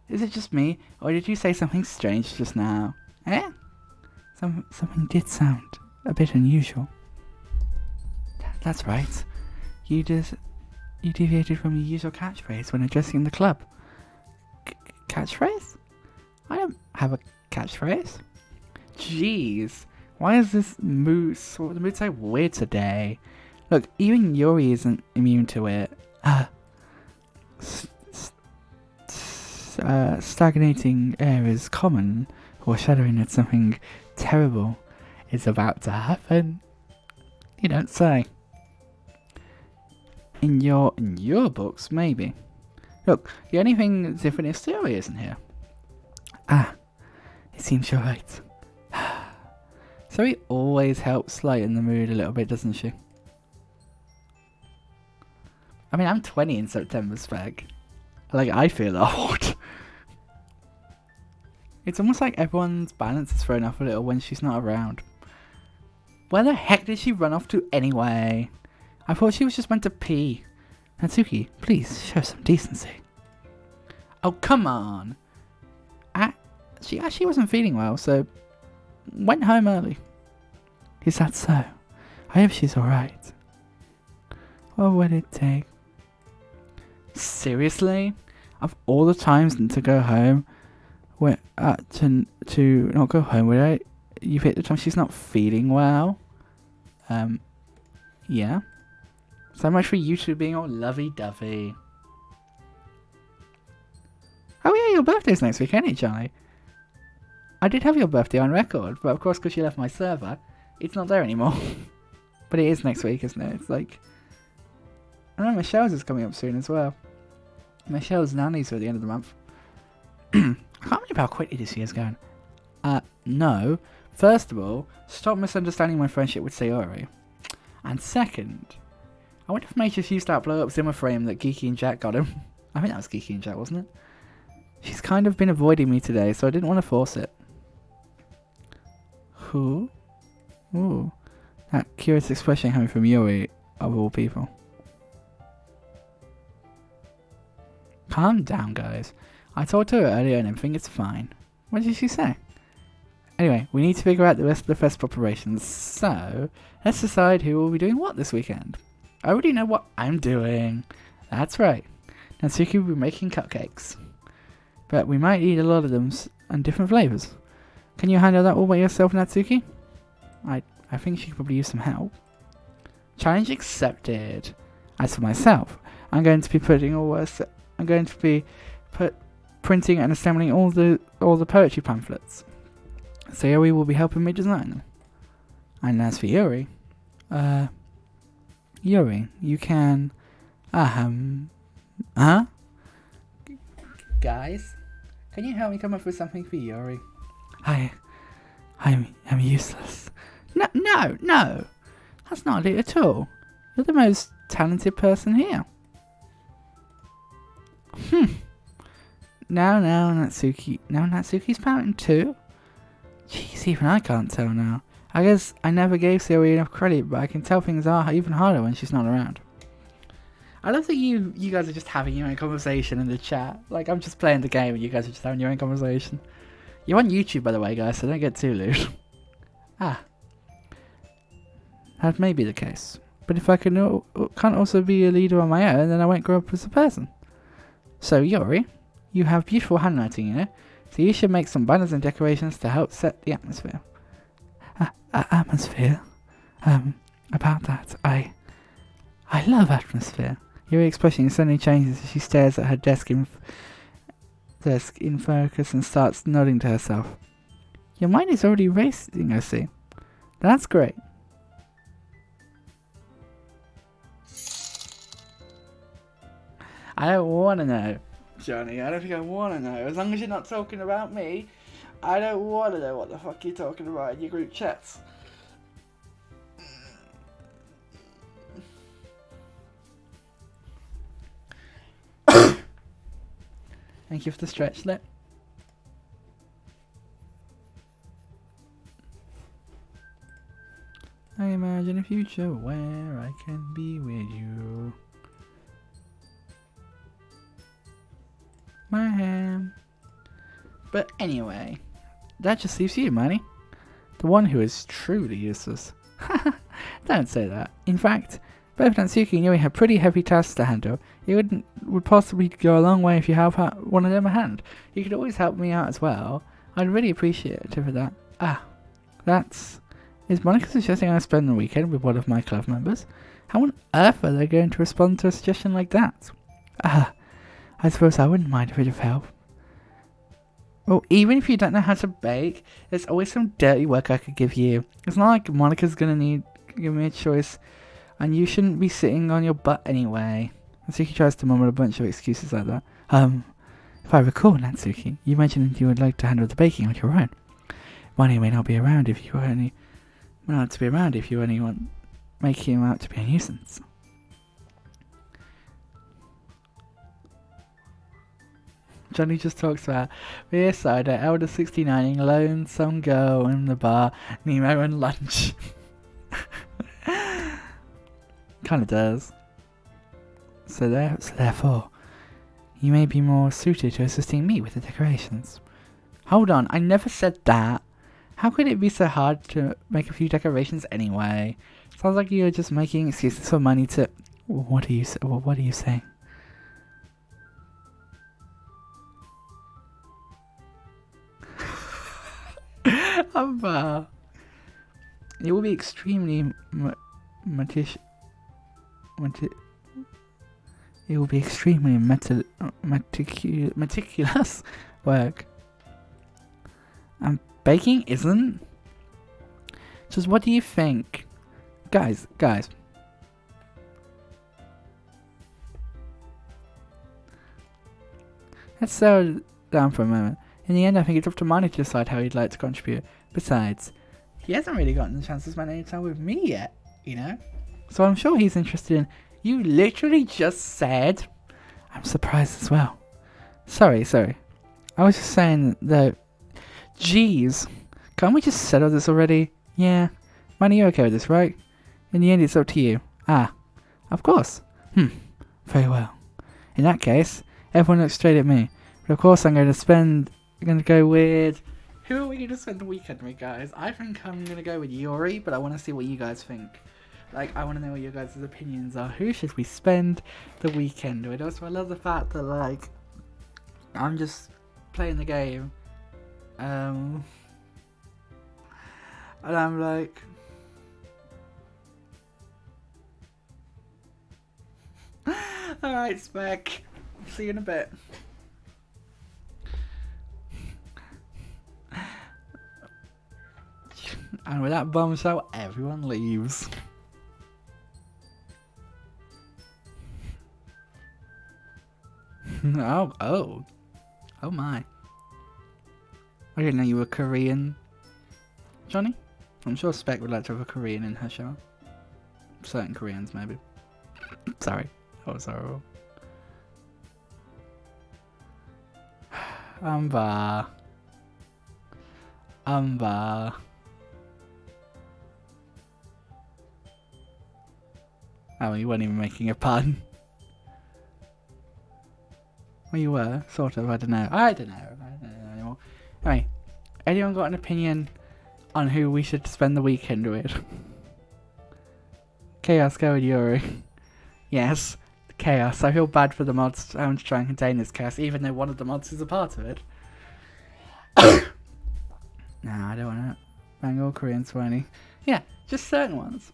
Is it just me, or did you say something strange just now? Eh? Something did sound a bit unusual. That's right. You deviated from your usual catchphrase when addressing the club. Catchphrase? I don't have a catchphrase. Jeez. Why is this mood so weird today? Look, even Yuri isn't immune to it. Stagnating air is common, foreshadowing that something terrible is about to happen. You don't say. In your books, maybe. Look, the only thing different is Yuri isn't here. It seems you're right. So he always helps lighten the mood a little bit, doesn't she? I mean, I'm 20 in September, Spec. Like, I feel old. It's almost like everyone's balance is thrown off a little when she's not around. Where the heck did she run off to anyway? I thought she was just meant to pee. Natsuki, please show some decency. Oh, come on. She actually wasn't feeling well, so... went home early. Is that so? I hope she's alright. What would it take? Seriously? Of all the times to go home, to not go home with her, you've hit the time she's not feeling well? Yeah. So much for you two being all lovey-dovey. Oh yeah, your birthday's next week, ain't it, Charlie? I did have your birthday on record, but of course, because you left my server, it's not there anymore. But it is next week, isn't it? It's like... I know Michelle's is coming up soon as well. Michelle's nannies are at the end of the month. I can't believe how quickly this year's going. No. First of all, stop misunderstanding my friendship with Sayori. And second, I wonder if May just used that blow-up Zimmer frame that Geeky and Jack got him. I think that was Geeky and Jack, wasn't it? She's kind of been avoiding me today, so I didn't want to force it. Who? Ooh. That curious expression coming from Yuri, of all people. Calm down, guys. I talked to her earlier and everything is fine. What did she say? Anyway, we need to figure out the rest of the fest preparations. So, let's decide who will be doing what this weekend. I already know what I'm doing. That's right. Natsuki will be making cupcakes. But we might eat a lot of them and different flavours. Can you handle that all by yourself, Natsuki? I think she could probably use some help. Challenge accepted. As for myself, I'm going to be printing and assembling all the poetry pamphlets. So Yuri will be helping me design them. And as for Yuri, you can, guys, can you help me come up with something for Yuri? I'm useless. No, that's not it at all. You're the most talented person here. Now Natsuki's pouting too? Jeez, even I can't tell now. I guess I never gave Sayori enough credit, but I can tell things are even harder when she's not around. I love that you guys are just having your own conversation in the chat. Like, I'm just playing the game and you guys are just having your own conversation. You're on YouTube, by the way, guys, so don't get too lewd. That may be the case. But if I can't also be a leader on my own, then I won't grow up as a person. So, Yuri, you have beautiful handwriting, you know? So you should make some banners and decorations to help set the atmosphere. Atmosphere? About that, I love atmosphere. Yuri's expression suddenly changes as she stares at her desk in focus and starts nodding to herself. Your mind is already racing, I see. That's great. I don't want to know, Johnny. I don't think I want to know. As long as you're not talking about me, I don't want to know what the fuck you're talking about in your group chats. Thank you for the stretch lip. I imagine a future where I can be with you. My hand. But anyway, that just leaves you, Manny. The one who is truly useless. Don't say that. In fact, both Natsuki and Yui have pretty heavy tasks to handle. It would possibly go a long way if you help one of them a hand. You could always help me out as well. I'd really appreciate it for that. Is Monica suggesting I spend the weekend with one of my club members? How on earth are they going to respond to a suggestion like that? I suppose I wouldn't mind a bit of help. Well, even if you don't know how to bake, there's always some dirty work I could give you. It's not like Monica's gonna give me a choice, and you shouldn't be sitting on your butt anyway. Natsuki tries to mumble a bunch of excuses like that. If I recall, Natsuki, you mentioned you would like to handle the baking on your own. Money may not be around if you only want making him out to be a nuisance. Johnny just talks about beer cider, elder 69ing, lonesome girl in the bar, Nemo and lunch. Kinda does. So therefore, you may be more suited to assisting me with the decorations. Hold on, I never said that. How could it be so hard to make a few decorations anyway? Sounds like you're just making excuses for money to... What are you saying? It will be extremely meticulous work. And baking isn't? Just what do you think? Guys. Let's settle down for a moment. In the end, I think it's up to Manny to decide how he'd like to contribute. Besides, he hasn't really gotten the chance to spend any time with me yet, you know? So I'm sure he's interested in... You literally just said... I'm surprised as well. Sorry. I was just saying that... Jeez. Can't we just settle this already? Yeah. Manny, you're okay with this, right? In the end, it's up to you. Of course. Very well. In that case, everyone looks straight at me. But of course I'm going to go with... Who are we going to spend the weekend with, guys? I think I'm going to go with Yuri, but I want to see what you guys think. Like, I want to know what your guys' opinions are. Who should we spend the weekend with? Also, I love the fact that, like, I'm just playing the game. And I'm like... Alright, Spec. See you in a bit. And with that bombshell, everyone leaves. Oh my. I didn't know you were Korean, Johnny. I'm sure Spec would like to have a Korean in her show. Certain Koreans, maybe. Sorry. That was horrible. Umba. Oh, you weren't even making a pun. Well, you were, sort of. I don't know anymore. Anyway, anyone got an opinion on who we should spend the weekend with? Chaos, go with Yuri. Yes, chaos. I feel bad for the mods having to try and contain this chaos, even though one of the mods is a part of it. Nah, I don't want to bang all Koreans for any. Yeah, just certain ones.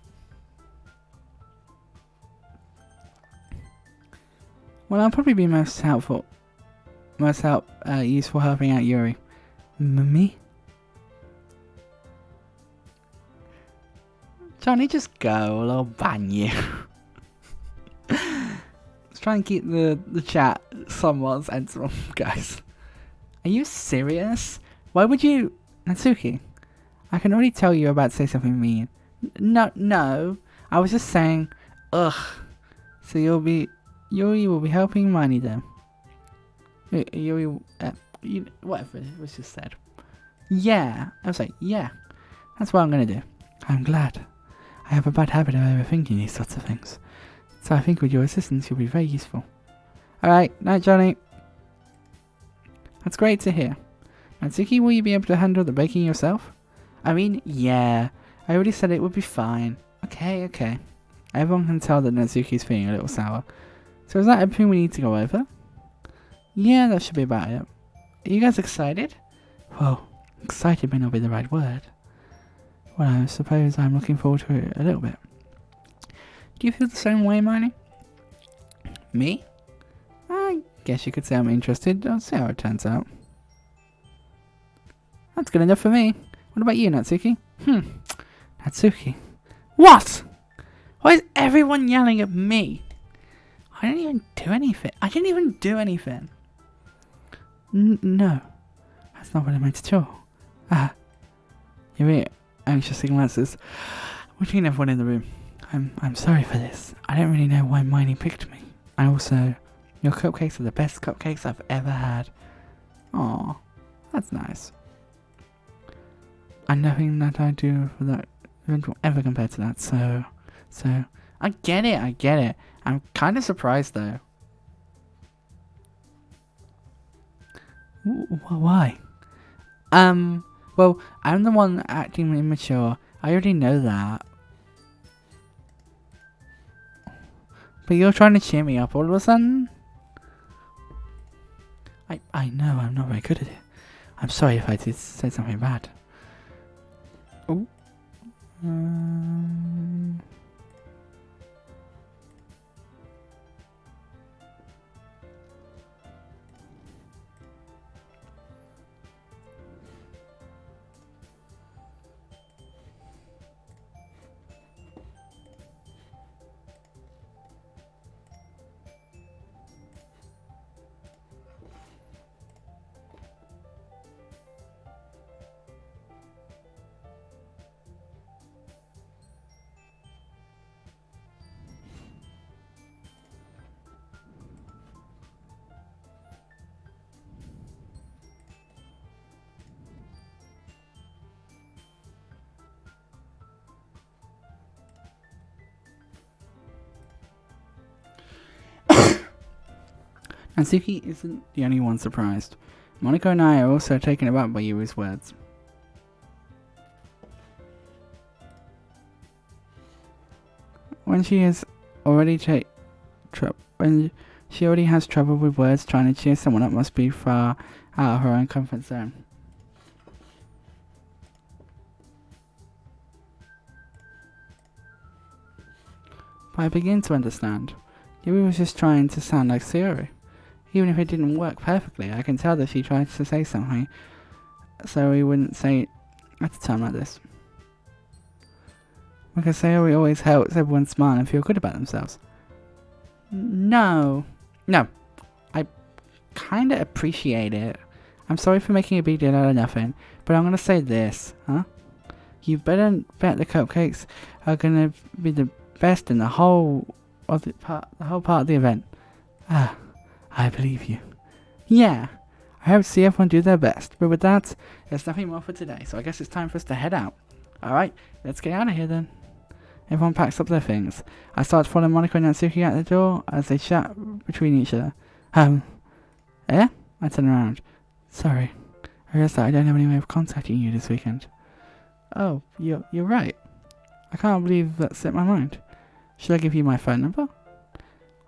Well, I'll probably be most useful helping out Yuri. Me? Johnny, just go, or I'll ban you. Let's try and keep the chat somewhat sensible, guys. Are you serious? Why would you... Natsuki, I can already tell you're about to say something mean. No. I was just saying, ugh. So Yuri will be helping Miney then. Yuri, whatever it was just said. Yeah, I was like, yeah. That's what I'm gonna do. I'm glad. I have a bad habit of overthinking these sorts of things. So I think with your assistance you'll be very useful. Alright, night Johnny. That's great to hear. Natsuki, will you be able to handle the baking yourself? I mean, yeah. I already said it would be fine. Okay. Everyone can tell that Natsuki's feeling a little sour. So is that everything we need to go over? Yeah, that should be about it. Are you guys excited? Well, excited may not be the right word. Well, I suppose I'm looking forward to it a little bit. Do you feel the same way, Miney? Me? I guess you could say I'm interested. I'll see how it turns out. That's good enough for me. What about you, Natsuki? Natsuki. What? Why is everyone yelling at me? I didn't even do anything. No. That's not what I meant at all. You're anxiously glances between everyone in the room. I'm sorry for this. I don't really know why Miney picked me. And also, your cupcakes are the best cupcakes I've ever had. Aw, that's nice. And nothing that I do for that event will ever compare to that, so I get it. I'm kind of surprised though. Why? Well, I'm the one acting immature. I already know that. But you're trying to cheer me up all of a sudden? I know I'm not very good at it. I'm sorry if I did say something bad. Oh. Natsuki isn't the only one surprised. Monika and I are also taken aback by Yuri's words. when she has already when she already has trouble with words, trying to cheer someone up must be far out of her own comfort zone. But I begin to understand. Yuri was just trying to sound like Sayori. Even if it didn't work perfectly, I can tell that she tried to say something so he wouldn't say it at a time like this. Because Sayori always helps everyone smile and feel good about themselves. No. I kinda appreciate it. I'm sorry for making a big deal out of nothing, but I'm gonna say this, huh? You better bet the cupcakes are gonna be the best in the whole part of the event. I believe you. Yeah, I hope to see everyone do their best. But with that, there's nothing more for today, so I guess it's time for us to head out. Alright, let's get out of here then. Everyone packs up their things. I start following Monika and Natsuki out the door as they chat between each other. I turn around. Sorry, I realized that I don't have any way of contacting you this weekend. Oh, you're right. I can't believe that slipped my mind. Should I give you my phone number?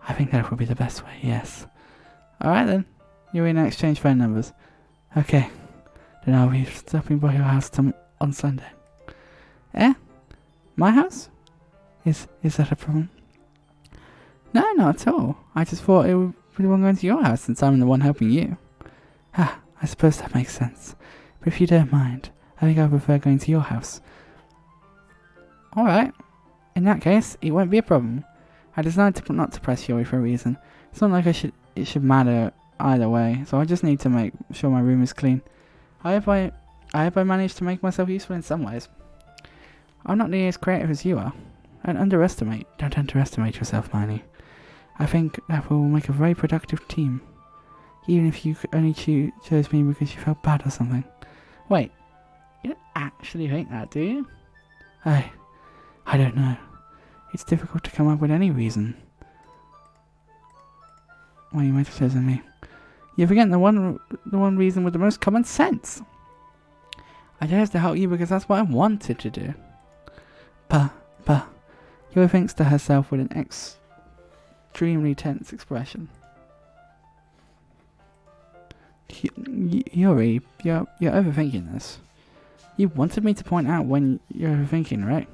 I think that would be the best way, yes. Alright then, you're in exchange phone numbers. Okay, then I'll be stopping by your house on Sunday. My house? Is that a problem? No, not at all. I just thought it would be the one going to your house since I'm the one helping you. I suppose that makes sense. But if you don't mind, I think I prefer going to your house. Alright. In that case, it won't be a problem. I decided not to press Yuri for a reason. It's not like it should matter either way, so I just need to make sure my room is clean. I hope I managed to make myself useful in some ways. I'm not nearly as creative as you are. Don't underestimate yourself, Miney. I think that will make a very productive team. Even if you only chose me because you felt bad or something. Wait, you don't actually think that, do you? I don't know. It's difficult to come up with any reason why you might have chosen me. You're forgetting the one reason with the most common sense. I chose to help you because that's what I wanted to do. But Yuri thinks to herself with an extremely tense expression. Yuri, you're overthinking this. You wanted me to point out when you're overthinking, right?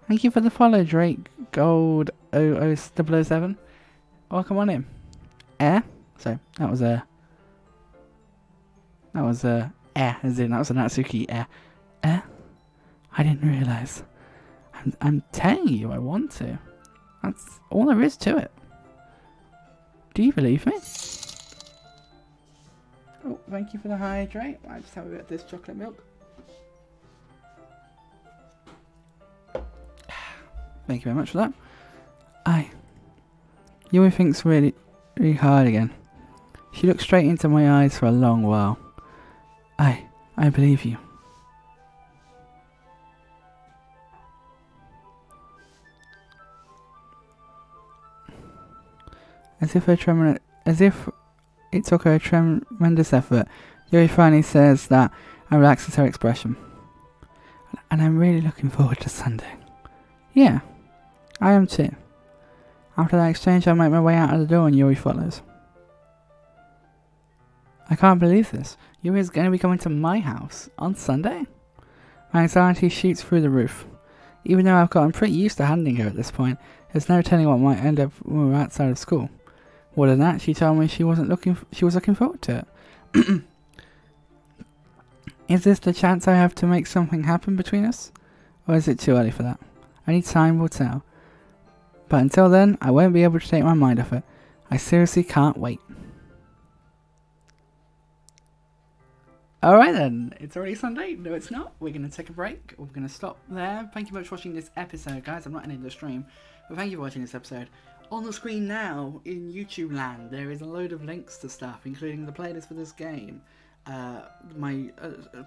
Thank you for the follow, Drake Gold 007. Welcome on in. So that was a Natsuki. I didn't realise. I'm telling you, I want to. That's all there is to it. Do you believe me? Oh, thank you for the hydrate. I just have a bit of this chocolate milk. Thank you very much for that. Yuri thinks really, really hard again. She looks straight into my eyes for a long while. I believe you. As if it took her a tremendous effort, Yuri finally says that and relaxes her expression. And I'm really looking forward to Sunday. Yeah, I am too. After that exchange, I make my way out of the door and Yuri follows. I can't believe this. Yuri is going to be coming to my house on Sunday? My anxiety shoots through the roof. Even though I've gotten pretty used to handling her at this point, there's no telling what might end up when we're outside of school. More than that, she told me she was looking forward to it. Is this the chance I have to make something happen between us? Or is it too early for that? Only time will tell. But until then, I won't be able to take my mind off it. I seriously can't wait. Alright then, it's already Sunday. No, it's not. We're going to take a break. We're going to stop there. Thank you very much for watching this episode, guys. I'm not ending the stream, but thank you for watching this episode. On the screen now, in YouTube land, there is a load of links to stuff, including the playlist for this game, my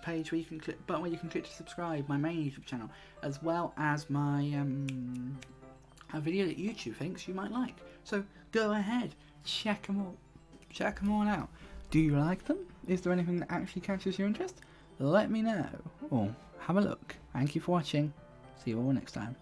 page where you can click, button where you can click to subscribe, my main YouTube channel, as well as my a video that YouTube thinks you might like. So go ahead, check them all out. Do you like them? Is there anything that actually catches your interest? Let me know, or have a look. Thank you for watching. See you all next time.